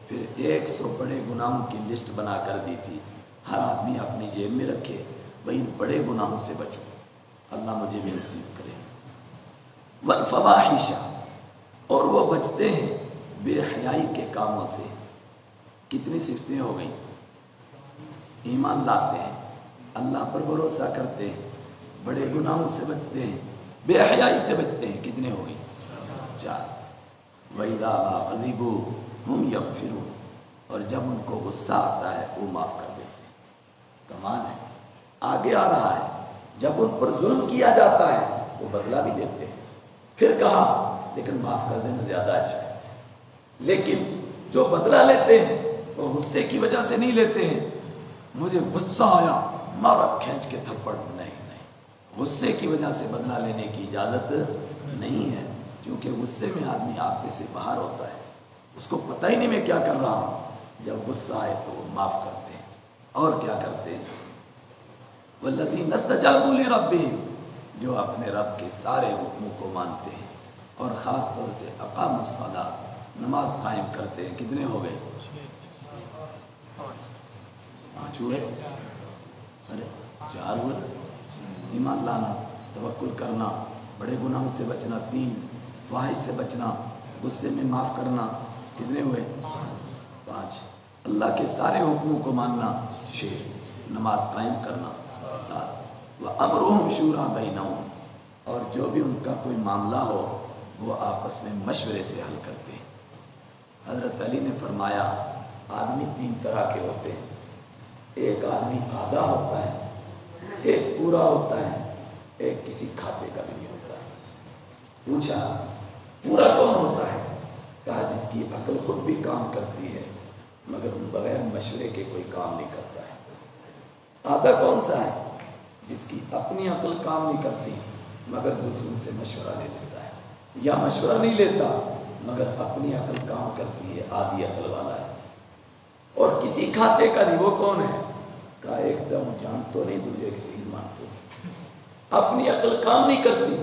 Speaker 3: پھر 100 بڑے گناہوں کی لسٹ بنا کر دی تھی. ہر آدمی اپنی جیب میں رکھے بھئی بڑے گناہوں سے بچو. اللہ مجھے بھی نصیب کرے. والفواحش، اور وہ بچتے ہیں بے حیائی کے کاموں سے. کتنی صفتیں ہو گئیں؟ ایمان لاتے ہیں، اللہ پر بھروسہ کرتے ہیں، بڑے گناہوں سے بچتے ہیں، بے حیائی سے بچتے ہیں. کتنے ہو گئی؟ 4. وَإِذَا مَا غَضِبُوا هُمْ يَغْفِرُونَ، اور جب ان کو غصہ آتا ہے وہ معاف کر دیتے ہیں. کمال ہے. آگے آ رہا ہے جب ان پر ظلم کیا جاتا ہے وہ بدلہ بھی دیتے ہیں. پھر کہا لیکن معاف کر دینا زیادہ اچھا ہے. لیکن جو بدلہ لیتے ہیں وہ غصے کی وجہ سے نہیں لیتے ہیں. مجھے غصہ آیا مارا کھینچ کے تھپڑ، نہیں. غصے کی وجہ سے بدلہ لینے کی اجازت نہیں ہے، کیونکہ غصے میں آدمی آپ سے باہر ہوتا ہے، اس کو پتہ ہی نہیں میں کیا کر رہا ہوں. جب غصہ آئے تو وہ معاف کرتے ہیں. اور کیا کرتے ہیں؟ والذین استجابوا لربہم، جو اپنے رب کے سارے حکموں کو مانتے ہیں اور خاص طور سے اقاموا الصلاۃ، نماز قائم کرتے ہیں. کتنے ہو گئے؟ 5 ہوئے. ارے 4 ہوئے. ایمان لانا، توکل کرنا، بڑے گناہوں سے بچنا 3، فواحش سے بچنا، غصے میں معاف کرنا. کتنے ہوئے؟ 5. اللہ کے سارے حکموں کو ماننا 6، نماز قائم کرنا 7. وَأَمْرُهُمْ شُورَىٰ بَيْنَهُمْ، اور جو بھی ان کا کوئی معاملہ ہو وہ آپس میں مشورے سے حل کرتے ہیں. حضرت علی نے فرمایا آدمی 3 طرح کے ہوتے ہیں. ایک آدمی آدھا ہوتا ہے، ایک پورا ہوتا ہے، ایک کسی کھاتے کا بھی نہیں ہوتا ہے. پوچھا پورا کون ہوتا ہے؟ کہا جس کی عقل خود بھی کام کرتی ہے مگر بغیر مشورے کے کوئی کام نہیں کرتا ہے. آدھا کون سا ہے؟ جس کی اپنی عقل کام نہیں کرتی مگر دوسروں سے مشورہ لے لیتا ہے، یا مشورہ نہیں لیتا مگر اپنی عقل کام کرتی ہے، آدھی عقل والا ہے. اور کسی کھاتے کا نہیں. وہ کون ہے؟ کہا ایک دم جان تو نہیں، دوسرے کی سین مانتے، اپنی عقل کام نہیں کرتی،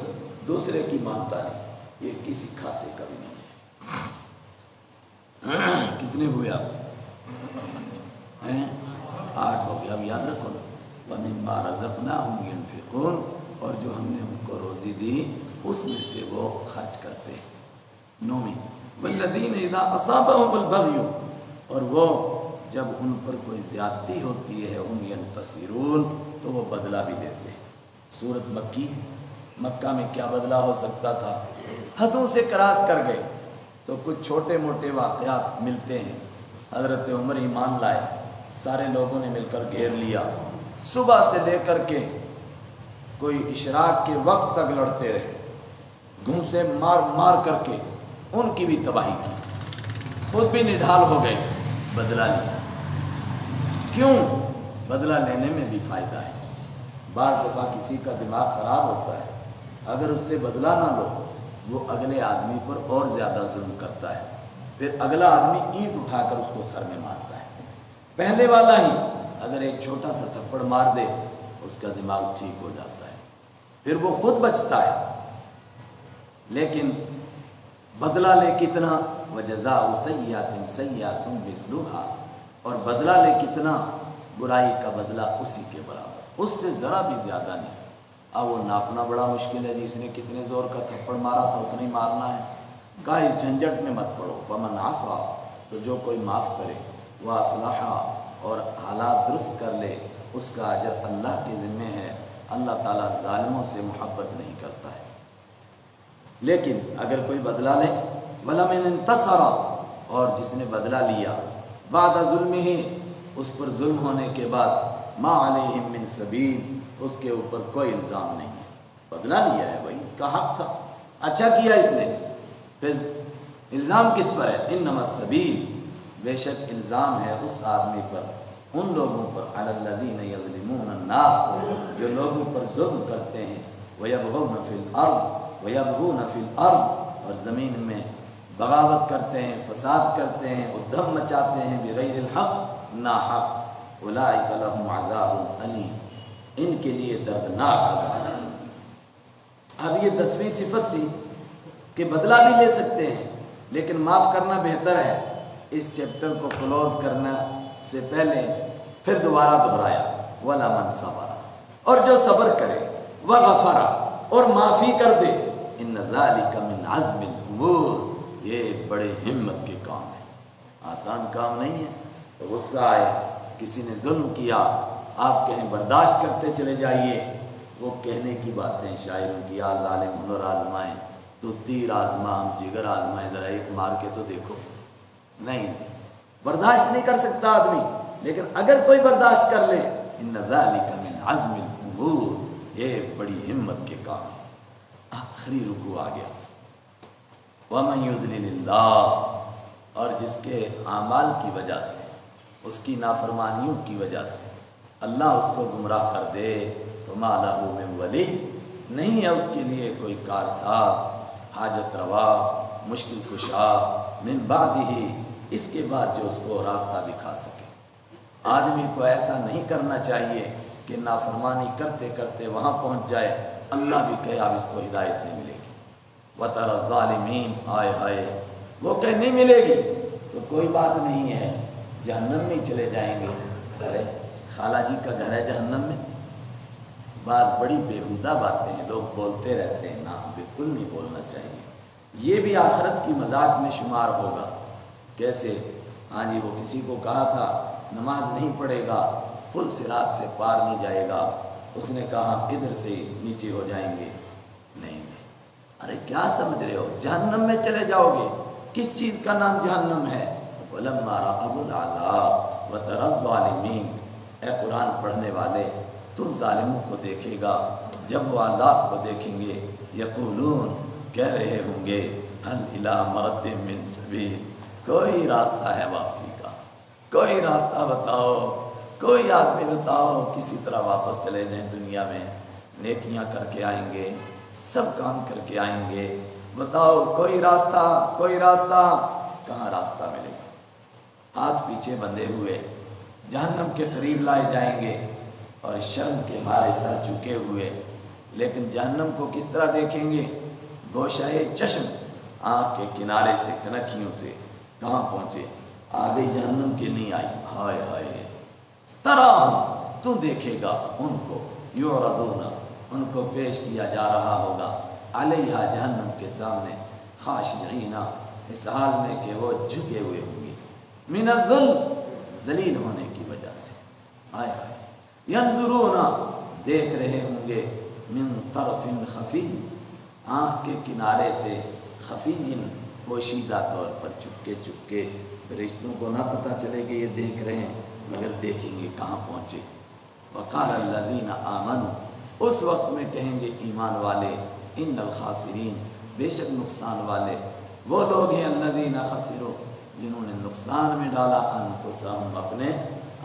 Speaker 3: دوسرے کی مانتا نہیں. یہ کسی کھاتے کا بھی نہیں ہے. کتنے ہوئے آپ؟ 8 ہو گیا. اب یاد رکھو نا، وَمِمَّا رَزَقْنَاهُمْ يُنْفِقُونَ، اور جو ہم نے ان کو روزی دی اس میں سے وہ خرچ کرتے ہیں. 9. وَالَّذِينَ إِذَا أَصَابَهُمُ الْبَغْيُ، اور وہ جب ان پر کوئی زیادتی ہوتی ہے هُمْ يَنْتَصِرُونَ، تو وہ بدلہ بھی دیتے ہیں. سورت مکی، مکہ میں کیا بدلہ ہو سکتا تھا؟ حدوں سے کراس کر گئے تو کچھ چھوٹے موٹے واقعات ملتے ہیں. حضرت عمر ایمان لائے، سارے لوگوں نے مل کر گھیر لیا، صبح سے لے کر کے کوئی اشراق کے وقت تک لڑتے رہے، گھونسے مار مار کر کے ان کی بھی تباہی کی. خود بھی نڈھال ہو گئے، بدلہ لیا. کیوں؟ بدلہ لینے میں بھی فائدہ ہے. بعض دفعہ کسی کا دماغ خراب ہوتا ہے، اگر اس سے بدلہ نہ لو وہ اگلے آدمی پر اور زیادہ ظلم کرتا ہے، پھر اگلا آدمی اینٹ اٹھا کر اس کو سر میں مارتا ہے. پہلے والا ہی اگر ایک چھوٹا سا تھپڑ مار دے اس کا دماغ ٹھیک ہو جاتا ہے، پھر وہ خود بچتا ہے. لیکن بدلہ لے کتنا؟ وَجَزَاءُ سَيِّئَةٍ سَيِّئَةٌ مِثْلُهَا، اور بدلہ لے کتنا؟ برائی کا بدلہ اسی کے برابر، اس سے ذرا بھی زیادہ نہیں. اب وہ ناپنا بڑا مشکل ہے. جس نے کتنے زور کا تھپڑ مارا تھا اتنا ہی مارنا ہے. کہا اس جھنجٹ میں مت پڑو. فمن عفا، تو جو کوئی معاف کرے، واصلح، اور حالات درست کر لے، اس کا اجر اللہ کے ذمہ ہے. اللہ تعالیٰ ظالموں سے محبت نہیں کرتا ہے. لیکن اگر کوئی بدلہ لے، وَلَمَنِ انتصر، اور جس نے بدلہ لیا بعد ظلمہ، اس پر ظلم ہونے کے بعد، ما علیہم من سبیل، اس کے اوپر کوئی الزام نہیں ہے. بدلہ لیا ہے بھائی، اس کا حق تھا، اچھا کیا اس نے، پھر الزام کس پر ہے؟ انما السبیل، بے شک الزام ہے اس آدمی پر، ان لوگوں پر، علی الذین یظلمون الناس، جو لوگوں پر ظلم کرتے ہیں، وَيَبْغُونَ فِي الْأَرْضِ وَيَبْغُونَ فِي الْأَرْضِ، اور زمین میں بغاوت کرتے ہیں، فساد کرتے ہیں، ادھم مچاتے ہیں، بغیر الحق، ناحق، اولئک لہم عذاب علیم، ان کے لیے دردناک عذاب ہے۔ اب یہ 10ویں صفت تھی کہ بدلہ بھی لے سکتے ہیں لیکن معاف کرنا بہتر ہے۔ اس چیپٹر کو کلوز کرنا سے پہلے پھر دوبارہ دہرایا، وَلَا مَنْ صَبَرَ، اور جو صبر کرے، وَغَفَرَ، اور معافی کر دے، إِنَّ ذَلِكَ مِنْ عَزْمِ الْأُمُورِ، یہ بڑے ہمت کے کام ہے، آسان کام نہیں ہے۔ غصہ آئے، کسی نے ظلم کیا، آپ کہیں برداشت کرتے چلے جائیے، وہ کہنے کی باتیں شاعروں کی، آ ظالم ہنر آزمائیں تو تیر آزما ہم جگر آزمائیں، ذرا ایک مار کے تو دیکھو، نہیں، برداشت نہیں کر سکتا آدمی، لیکن اگر کوئی برداشت کر لے، ان ذالک من عزم الامور، یہ بڑی ہمت کے کام ہے۔ آخری رکوع آ گیا، ومن یضلل اللہ، اور جس کے اعمال کی وجہ سے، اس کی نافرمانیوں کی وجہ سے اللہ اس کو گمراہ کر دے، فما لہ من ولی، نہیں ہے اس کے لیے کوئی کارساز، حاجت روا، مشکل کشا، من بعدہ، اس کے بعد جو اس کو راستہ دکھا سکے۔ آدمی کو ایسا نہیں کرنا چاہیے کہ نافرمانی کرتے کرتے وہاں پہنچ جائے، اللہ بھی کہے اب اس کو ہدایت نہیں ملے گی۔ وَتَرَى الظَّالِمِينَ، آئے ہائے، وہ کہ نہیں ملے گی تو کوئی بات نہیں ہے، جہنم میں چلے جائیں گے۔ ارے خالہ جی کا گھر ہے جہنم میں؟ بعض بڑی بیہودہ باتیں ہیں، لوگ بولتے رہتے ہیں، نا بالکل نہیں بولنا چاہیے۔ یہ بھی آخرت کی مذاق میں شمار ہوگا۔ کیسے؟ ہاں جی، وہ کسی کو کہا تھا نماز نہیں پڑھے گا، پل صراط سے پار نہیں جائے گا، اس نے کہا ادھر سے نیچے ہو جائیں گے، نہیں۔ ارے کیا سمجھ رہے ہو؟ جہنم میں چلے جاؤ گے، کس چیز کا نام جہنم ہے؟ وَلَمَّا رَأَوُا الْعَذَابَ وَتَرَى الظَّالِمِينَ، اے قرآن پڑھنے والے، تم ظالموں کو دیکھے گا، جب وہ عذاب کو دیکھیں گے، یقولون، کہہ رہے ہوں گے، هَلْ إِلَىٰ مَرَدٍ مِّن سَبِيلٍ، کوئی راستہ ہے واپسی کا، کوئی راستہ بتاؤ، کوئی آدمی بتاؤ، کسی طرح واپس چلے جائیں دنیا میں، نیکیاں کر کے آئیں گے، سب کام کر کے آئیں گے، بتاؤ کوئی راستہ، کوئی راستہ، کہاں راستہ ملے گا؟ ہاتھ پیچھے بندھے ہوئے جہنم کے قریب لائے جائیں گے اور شرم کے مارے سر جھکے ہوئے، لیکن جہنم کو کس طرح دیکھیں گے؟ گوشہ چشم، آنکھ کے کنارے سے، کنکھیوں سے، کہاں پہنچے؟ آگے جہنم کے نہیں آئی، ہائے ہائے، تراہم، تو دیکھے گا ان کو، یعرضون، ان کو پیش کیا جا رہا ہوگا، علیہ، جہنم کے سامنے، خاشعین، اس حال میں کہ وہ جھکے ہوئے ہوں گے، من الذل، ذلیل ہونے کی وجہ سے، آئے آئے، ینظرون، دیکھ رہے ہوں گے، من طرف خفی، آنکھ کے کنارے سے، خفی، پوشیدہ طور پر، چپکے چپکے، فرشتوں کو نہ پتہ چلے کہ یہ دیکھ رہے ہیں، مگر دیکھیں گے کہاں پہنچے۔ وقال الذین آمنوا، اس وقت میں کہیں گے ایمان والے، ان الخاسرین، بے شک نقصان والے وہ لوگ ہیں، الذین خسروا، جنہوں نے نقصان میں ڈالا، انفسہم، اپنے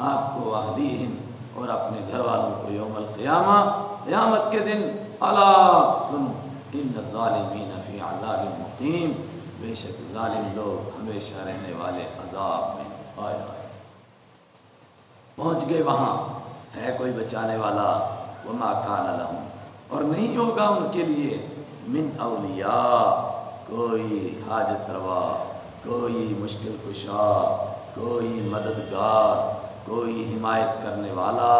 Speaker 3: آپ کو، اہلیہم، اور اپنے گھر والوں کو، یوم القیامہ، قیامت کے دن، الا سنو، ان الظالمین فی عذاب مقیم، بے شک ظالم لوگ ہمیشہ رہنے والے عذاب میں، آئے آئے، پہنچ گئے وہاں، ہے کوئی بچانے والا؟ وما کان لہم، اور نہیں ہوگا ان کے لیے، من اولیاء، کوئی حاجت روا، کوئی مشکل کشا، کوئی مددگار، کوئی حمایت کرنے والا،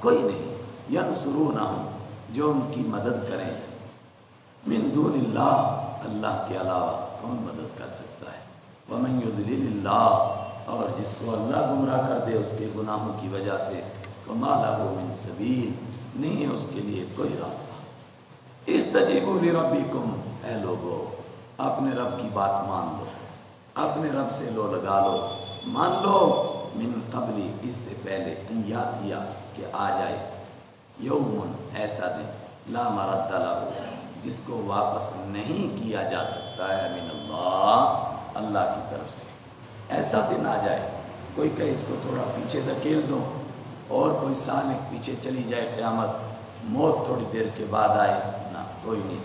Speaker 3: کوئی نہیں، ینصرونہم، جو ان کی مدد کریں، من دون اللہ، اللہ کے علاوہ کون مدد کر سکتا ہے؟ ومن یضلل اللہ، اور جس کو اللہ گمراہ کر دے اس کے گناہوں کی وجہ سے، فما لہ من سبیل، نہیں ہے اس کے لیے کوئی راستہ۔ استجیبوا لربکم، اے لوگو اپنے رب کی بات مان لو، اپنے رب سے لو لگا لو، مان لو، من قبلی، اس سے پہلے، ان یاتیا، کہ آ جائے، یوم، ایسا دن، لا مرد لہ، جس کو واپس نہیں کیا جا سکتا ہے، من اللہ، اللہ کی طرف سے، ایسا دن آ جائے، کوئی کہے اس کو تھوڑا پیچھے دھکیل دو، اور کوئی سالک پیچھے چلی جائے قیامت، موت تھوڑی دیر کے بعد آئے، نہ کوئی نہیں،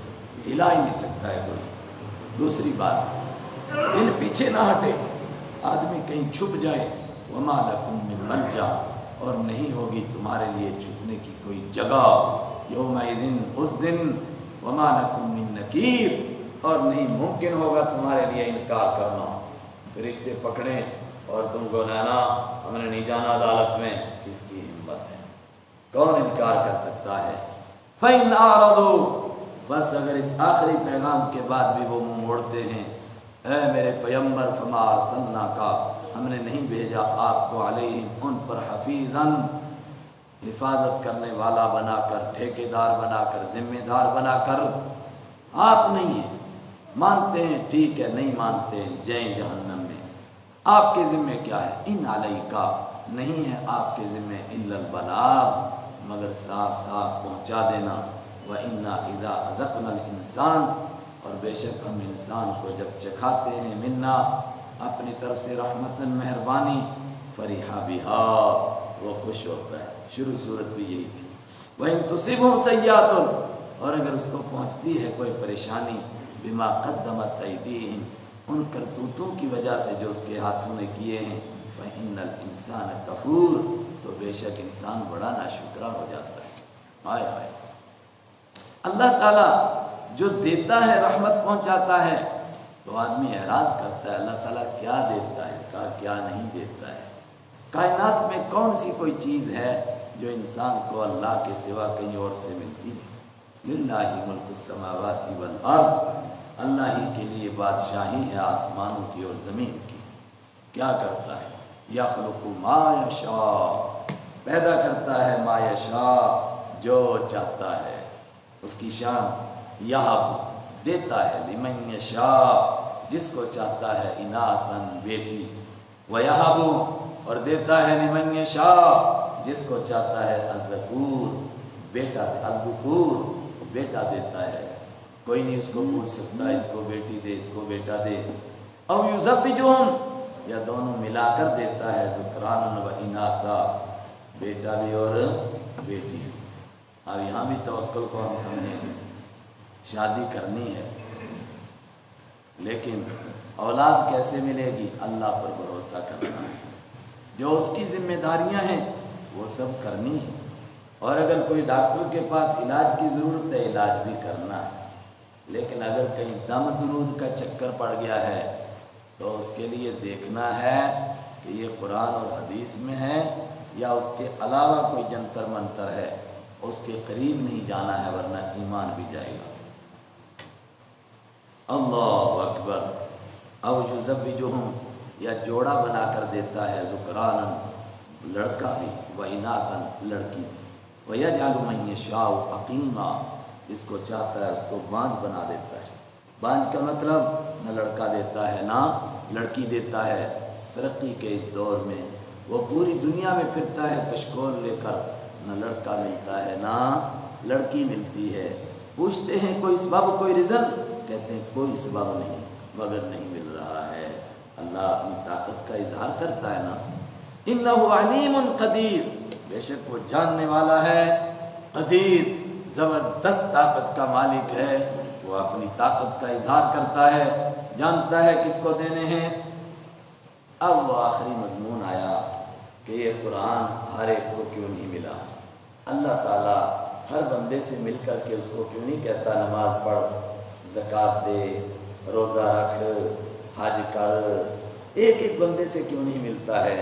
Speaker 3: ہلا ہی نہیں سکتا ہے کوئی۔ دوسری بات، دل پیچھے نہ ہٹے، آدمی کہیں چھپ جائے، وما لکم من ملجا، اور نہیں ہوگی تمہارے لیے چھپنے کی کوئی جگہ، یومئذ اس دن، وما لکم من نکیر، اور نہیں ممکن ہوگا تمہارے لیے انکار کرنا۔ فرشتے پکڑیں اور تم کو لانا، ہم نے نہیں جانا عدالت میں، کس کی ہمت ہے؟ کون انکار کر سکتا ہے؟ فَإِنْ أَعْرَضُوا، بس اگر اس آخری پیغام کے بعد بھی وہ منہ موڑتے ہیں، اے میرے پیغمبر فما ارسلناک، ہم نے نہیں بھیجا آپ کو علیہم ان پر حفیظاً، حفاظت کرنے والا بنا کر، ٹھیکیدار بنا کر، ذمہ دار بنا کر۔ آپ نہیں ہیں، مانتے ہیں ٹھیک ہے، نہیں مانتے ہیں جائیں جہنم میں۔ آپ کے ذمہ کیا ہے؟ ان علیکا، نہیں ہے آپ کے ذمہ الا البلاغ، مگر صاف صاف پہنچا دینا۔ وَإِنَّا إِذَا أَذَقْنَا الْإِنسَانَ، اور بے شک ہم انسان کو جب چکھاتے ہیں منا اپنی طرف سے رحمتاً مہربانی، فریحا بہا، وہ خوش ہوتا ہے۔ شروع صورت بھی یہی تھی۔ وَإِن تُصِبْهُمْ سَيِّئَةٌ، اور اگر اس کو پہنچتی ہے کوئی پریشانی، بما قدمت ایدیہم، ان کرتوتوں کی وجہ سے جو اس کے ہاتھوں نے کیے ہیں، فإن الانسان کفور، تو بے شک انسان بڑا ناشکرا ہو جاتا ہے۔ آئے آئے، اللہ تعالیٰ جو دیتا ہے، رحمت پہنچاتا ہے، تو آدمی اعراض کرتا ہے اللہ تعالیٰ کیا دیتا ہے، کیا نہیں دیتا ہے۔ کائنات میں کون سی کوئی چیز ہے جو انسان کو اللہ کے سوا کہیں اور سے ملتی ہے؟ للہ ملک السماوات والارض، اللہ ہی کے لیے بادشاہی ہے آسمانوں کی اور زمین کی۔ کیا کرتا ہے؟ یخلق ما یشاء، پیدا کرتا ہے ما یشاء، جو چاہتا ہے۔ اس کی شان یہب، دیتا ہے لمن یشاء، جس کو چاہتا ہے، اناثاً، بیٹی، ویہب، اور دیتا ہے لمن یشاء، جس کو چاہتا ہے، الذکور، بیٹا، الذکور، بیٹا دیتا ہے۔ کوئی نہیں اس کو پوچھ سکتا اس کو بیٹی دے، اس کو بیٹا دے۔ او یزوجہم، یا دونوں ملا کر دیتا ہے، ذکرانا و اناثا، بیٹا بھی اور بیٹی بھی۔ اب یہاں بھی توکل کو ہم سمجھیں، شادی کرنی ہے لیکن اولاد کیسے ملے گی؟ اللہ پر بھروسہ کرنا ہے، جو اس کی ذمہ داریاں ہیں وہ سب کرنی ہے۔ اور اگر کوئی ڈاکٹر کے پاس علاج کی ضرورت ہے، علاج بھی کرنا ہے، لیکن اگر کہیں دم درود کا چکر پڑ گیا ہے تو اس کے لیے دیکھنا ہے کہ یہ قرآن اور حدیث میں ہے یا اس کے علاوہ کوئی جنتر منتر ہے، اس کے قریب نہیں جانا ہے ورنہ ایمان بھی جائے گا۔ اللہ اکبر۔ او یزوجہم، یا جوڑا بنا کر دیتا ہے، ذکرانا، لڑکا بھی، و اناثا، لڑکی بھی، ویجعل من یشاء عقیما، جس کو چاہتا ہے اس کو بانجھ بنا دیتا ہے۔ بانجھ کا مطلب نہ لڑکا دیتا ہے نہ لڑکی دیتا ہے۔ ترقی کے اس دور میں وہ پوری دنیا میں پھرتا ہے کشکول لے کر، نہ لڑکا ملتا ہے نہ لڑکی ملتی ہے۔ پوچھتے ہیں کوئی سبب، کوئی رزق، کہتے ہیں کوئی سبب نہیں مگر نہیں مل رہا ہے۔ اللہ اپنی طاقت کا اظہار کرتا ہے نا، انہ علیم قدیر، بے شک وہ جاننے والا ہے، قدیر، زبردست طاقت کا مالک ہے، وہ اپنی طاقت کا اظہار کرتا ہے، جانتا ہے کس کو دینے ہیں۔ اب وہ آخری مضمون آیا کہ یہ قرآن ہر ایک کو کیوں نہیں ملا؟ اللہ تعالیٰ ہر بندے سے مل کر کے اس کو کیوں نہیں کہتا نماز پڑھ، زکوٰۃ دے، روزہ رکھ، حج کر؟ ایک ایک بندے سے کیوں نہیں ملتا ہے؟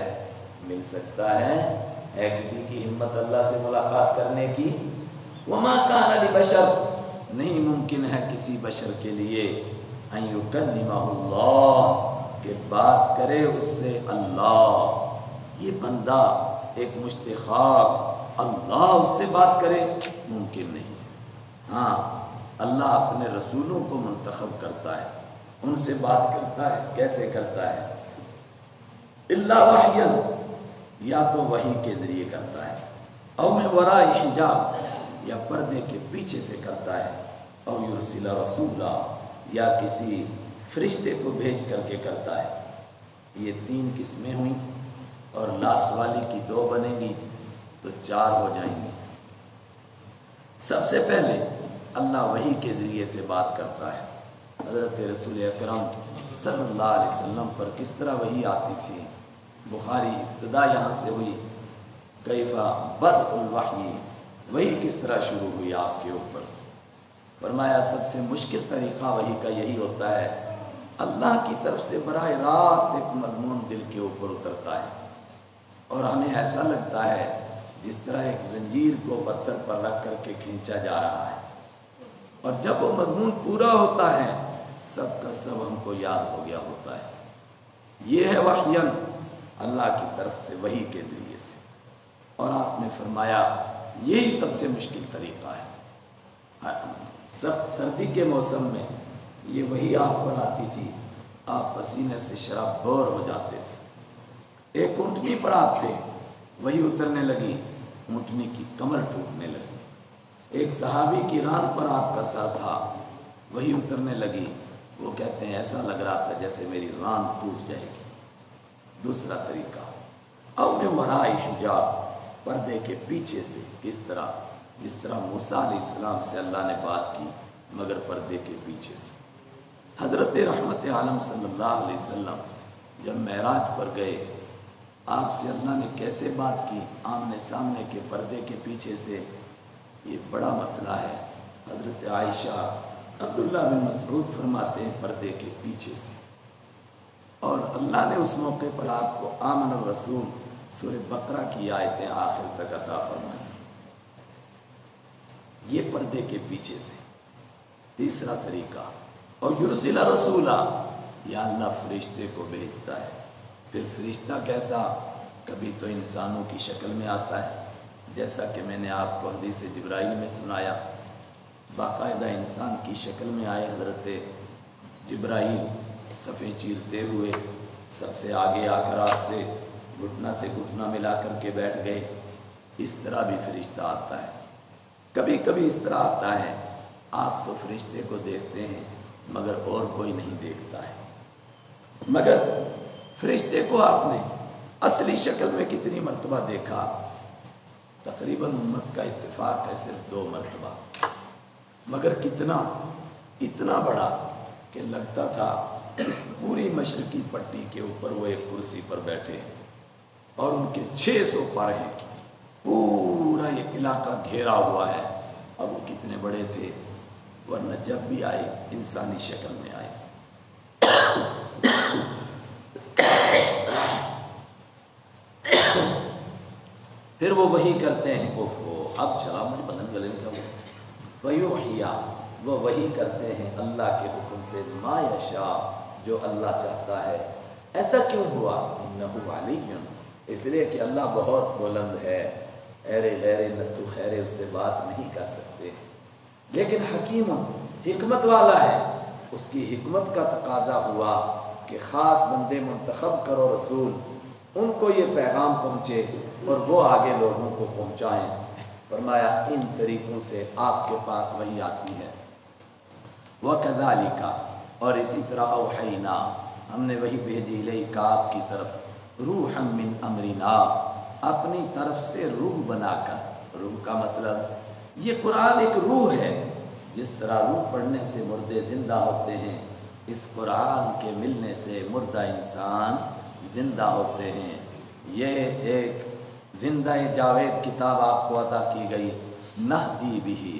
Speaker 3: مل سکتا ہے کسی کی ہمت اللہ سے ملاقات کرنے کی؟ وما کان لبشر، نہیں ممکن ہے کسی بشر کے لیے، ان یکلمہ اللہ، کہ بات کرے اس سے اللہ۔ یہ بندہ ایک مشت خاک، اللہ اس سے بات کرے، ممکن نہیں۔ ہاں، اللہ اپنے رسولوں کو منتخب کرتا ہے، ان سے بات کرتا ہے۔ کیسے کرتا ہے؟ الا وحیا، یا تو وحی کے ذریعے کرتا ہے، او من وراء حجاب، یا پردے کے پیچھے سے کرتا ہے، او یرسل رسولا، یا کسی فرشتے کو بھیج کر کے کرتا ہے۔ یہ 3 قسمیں ہوئیں اور لاسٹ والی کی 2 بنیں گی۔ تو 4 ہو جائیں گے۔ سب سے پہلے اللہ وحی کے ذریعے سے بات کرتا ہے۔ حضرت رسول اکرم صلی اللہ علیہ وسلم پر کس طرح وحی آتی تھی، بخاری ابتدا یہاں سے ہوئی، کیفا بدء الوحی، وحی کس طرح شروع ہوئی آپ کے اوپر۔ فرمایا سب سے مشکل طریقہ وحی کا یہی ہوتا ہے، اللہ کی طرف سے براہ راست ایک مضمون دل کے اوپر اترتا ہے اور ہمیں ایسا لگتا ہے جس طرح ایک زنجیر کو پتھر پر رکھ کر کے کھینچا جا رہا ہے، اور جب وہ مضمون پورا ہوتا ہے سب کا سب ہم کو یاد ہو گیا ہوتا ہے۔ یہ ہے وحیاً اللہ کی طرف سے وحی کے ذریعے سے۔ اور آپ نے فرمایا یہی سب سے مشکل طریقہ ہے۔ سخت سردی کے موسم میں یہ وحی آپ پر آتی تھی، آپ پسینے سے شراب بور ہو جاتے تھے۔ ایک اونٹنی پر آپ تھے، وحی اترنے لگی، اونٹنی کی کمر ٹوٹنے لگی۔ ایک صحابی کی ران پر آپ کا سر تھا، وحی اترنے لگی، وہ کہتے ہیں ایسا لگ رہا تھا جیسے میری ران ٹوٹ جائے گی۔ دوسرا طریقہ او من وراء حجاب، پردے کے پیچھے سے، کس طرح؟ جس طرح موسیٰ علیہ السلام سے اللہ نے بات کی مگر پردے کے پیچھے سے۔ حضرت رحمت عالم صلی اللہ علیہ وسلم جب معراج پر گئے، آپ سے اللہ نے کیسے بات کی؟ آمنے سامنے کے پردے کے پیچھے سے۔ یہ بڑا مسئلہ ہے۔ حضرت عائشہ، عبداللہ بن مسعود فرماتے ہیں پردے کے پیچھے سے، اور اللہ نے اس موقع پر آپ کو آمن الرسول سورہ بقرہ کی آیتیں آخر تک عطا فرمائیں۔ یہ پردے کے پیچھے سے۔ تیسرا طریقہ اور یرسل رسولا، یا اللہ فرشتے کو بھیجتا ہے۔ پھر فرشتہ کیسا؟ کبھی تو انسانوں کی شکل میں آتا ہے، جیسا کہ میں نے آپ کو حدیث جبرائیل میں سنایا، باقاعدہ انسان کی شکل میں آئے حضرت جبرائیل، صفیں چیرتے ہوئے سب سے آگے آ کر آپ سے گھٹنا ملا کر کے بیٹھ گئے۔ اس طرح بھی فرشتہ آتا ہے۔ کبھی کبھی اس طرح آتا ہے، آپ تو فرشتے کو دیکھتے ہیں مگر اور کوئی نہیں دیکھتا ہے، مگر فرشتے کو آپ نے اصلی شکل میں کتنی مرتبہ دیکھا؟ تقریباً امت کا اتفاق ہے صرف 2 مرتبہ، مگر کتنا؟ اتنا بڑا کہ لگتا تھا اس پوری مشرقی پٹی کے اوپر وہ ایک کرسی پر بیٹھے ہیں اور ان کے 600 پر ہیں، پورا یہ علاقہ گھیرا ہوا ہے۔ اب وہ کتنے بڑے تھے، ورنہ جب بھی آئے انسانی شکل میں آئے۔ پھر وہ وحی کرتے ہیں، اب چلا مجھے بدن گلے میں کیا وحیٰ، وہ وحی کرتے ہیں اللہ کے حکم سے، ما یشاء، جو اللہ چاہتا ہے۔ ایسا کیوں ہوا؟ انہ علی، اس لیے کہ اللہ بہت بلند ہے، ایرے غیر نتو خیر اس سے بات نہیں کر سکتے، لیکن حکیم، حکمت والا ہے۔ اس کی حکمت کا تقاضا ہوا کہ خاص بندے منتخب کرو رسول، ان کو یہ پیغام پہنچے اور وہ آگے لوگوں کو پہنچائیں۔ فرمایا ان طریقوں سے آپ کے پاس وحی آتی ہے۔ وَكَذَلِكَ، اور اسی طرح اوحینا، ہم نے وحی بھیجی الیک آپ کی طرف، روحا من امرنا، اپنی طرف سے روح بنا کر۔ روح کا مطلب یہ قرآن ایک روح ہے، جس طرح روح پڑھنے سے مردے زندہ ہوتے ہیں، اس قرآن کے ملنے سے مردہ انسان زندہ ہوتے ہیں۔ یہ ایک زندہ جاوید کتاب آپ کو عطا کی گئی، نہدی بھی،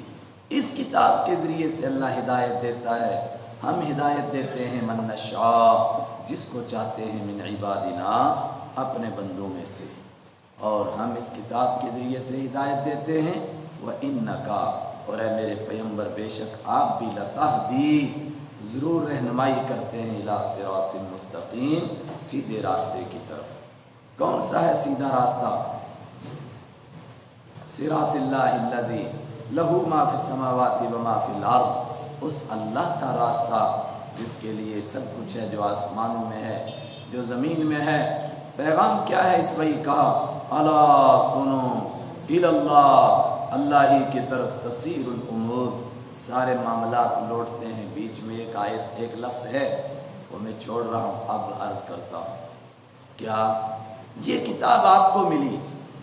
Speaker 3: اس کتاب کے ذریعے سے اللہ ہدایت دیتا ہے۔ ہم ہدایت دیتے ہیں من نشاء، جس کو چاہتے ہیں، من عبادنا، اپنے بندوں میں سے، اور ہم اس کتاب کے ذریعے سے ہدایت دیتے ہیں۔ وَإِنَّكَ، اور اے میرے پیغمبر بے شک آپ بھی، لَتَهْدِي، ضرور رہنمائی کرتے ہیں، اِلَىٰ صِرَاطٍ مستقیم، سیدھے راستے کی طرف۔ کون سا ہے سیدھا راستہ؟ صراط اللہ الذی لہ ما فی السماوات و ما فی الارض، اس اللہ کا راستہ جس کے لیے سب کچھ ہے، جو آسمانوں میں ہے، جو زمین میں ہے۔ پیغام کیا ہے اس وحی کا؟ الا سنو، الی اللہ، اللہ ہی کی طرف تصیر الامور، سارے معاملات لوٹتے ہیں۔ بیچ میں ایک آیت، ایک لفظ ہے، وہ میں چھوڑ رہا ہوں، اب عرض کرتا ہوں۔ کیا یہ کتاب آپ کو ملی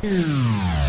Speaker 4: Yeah.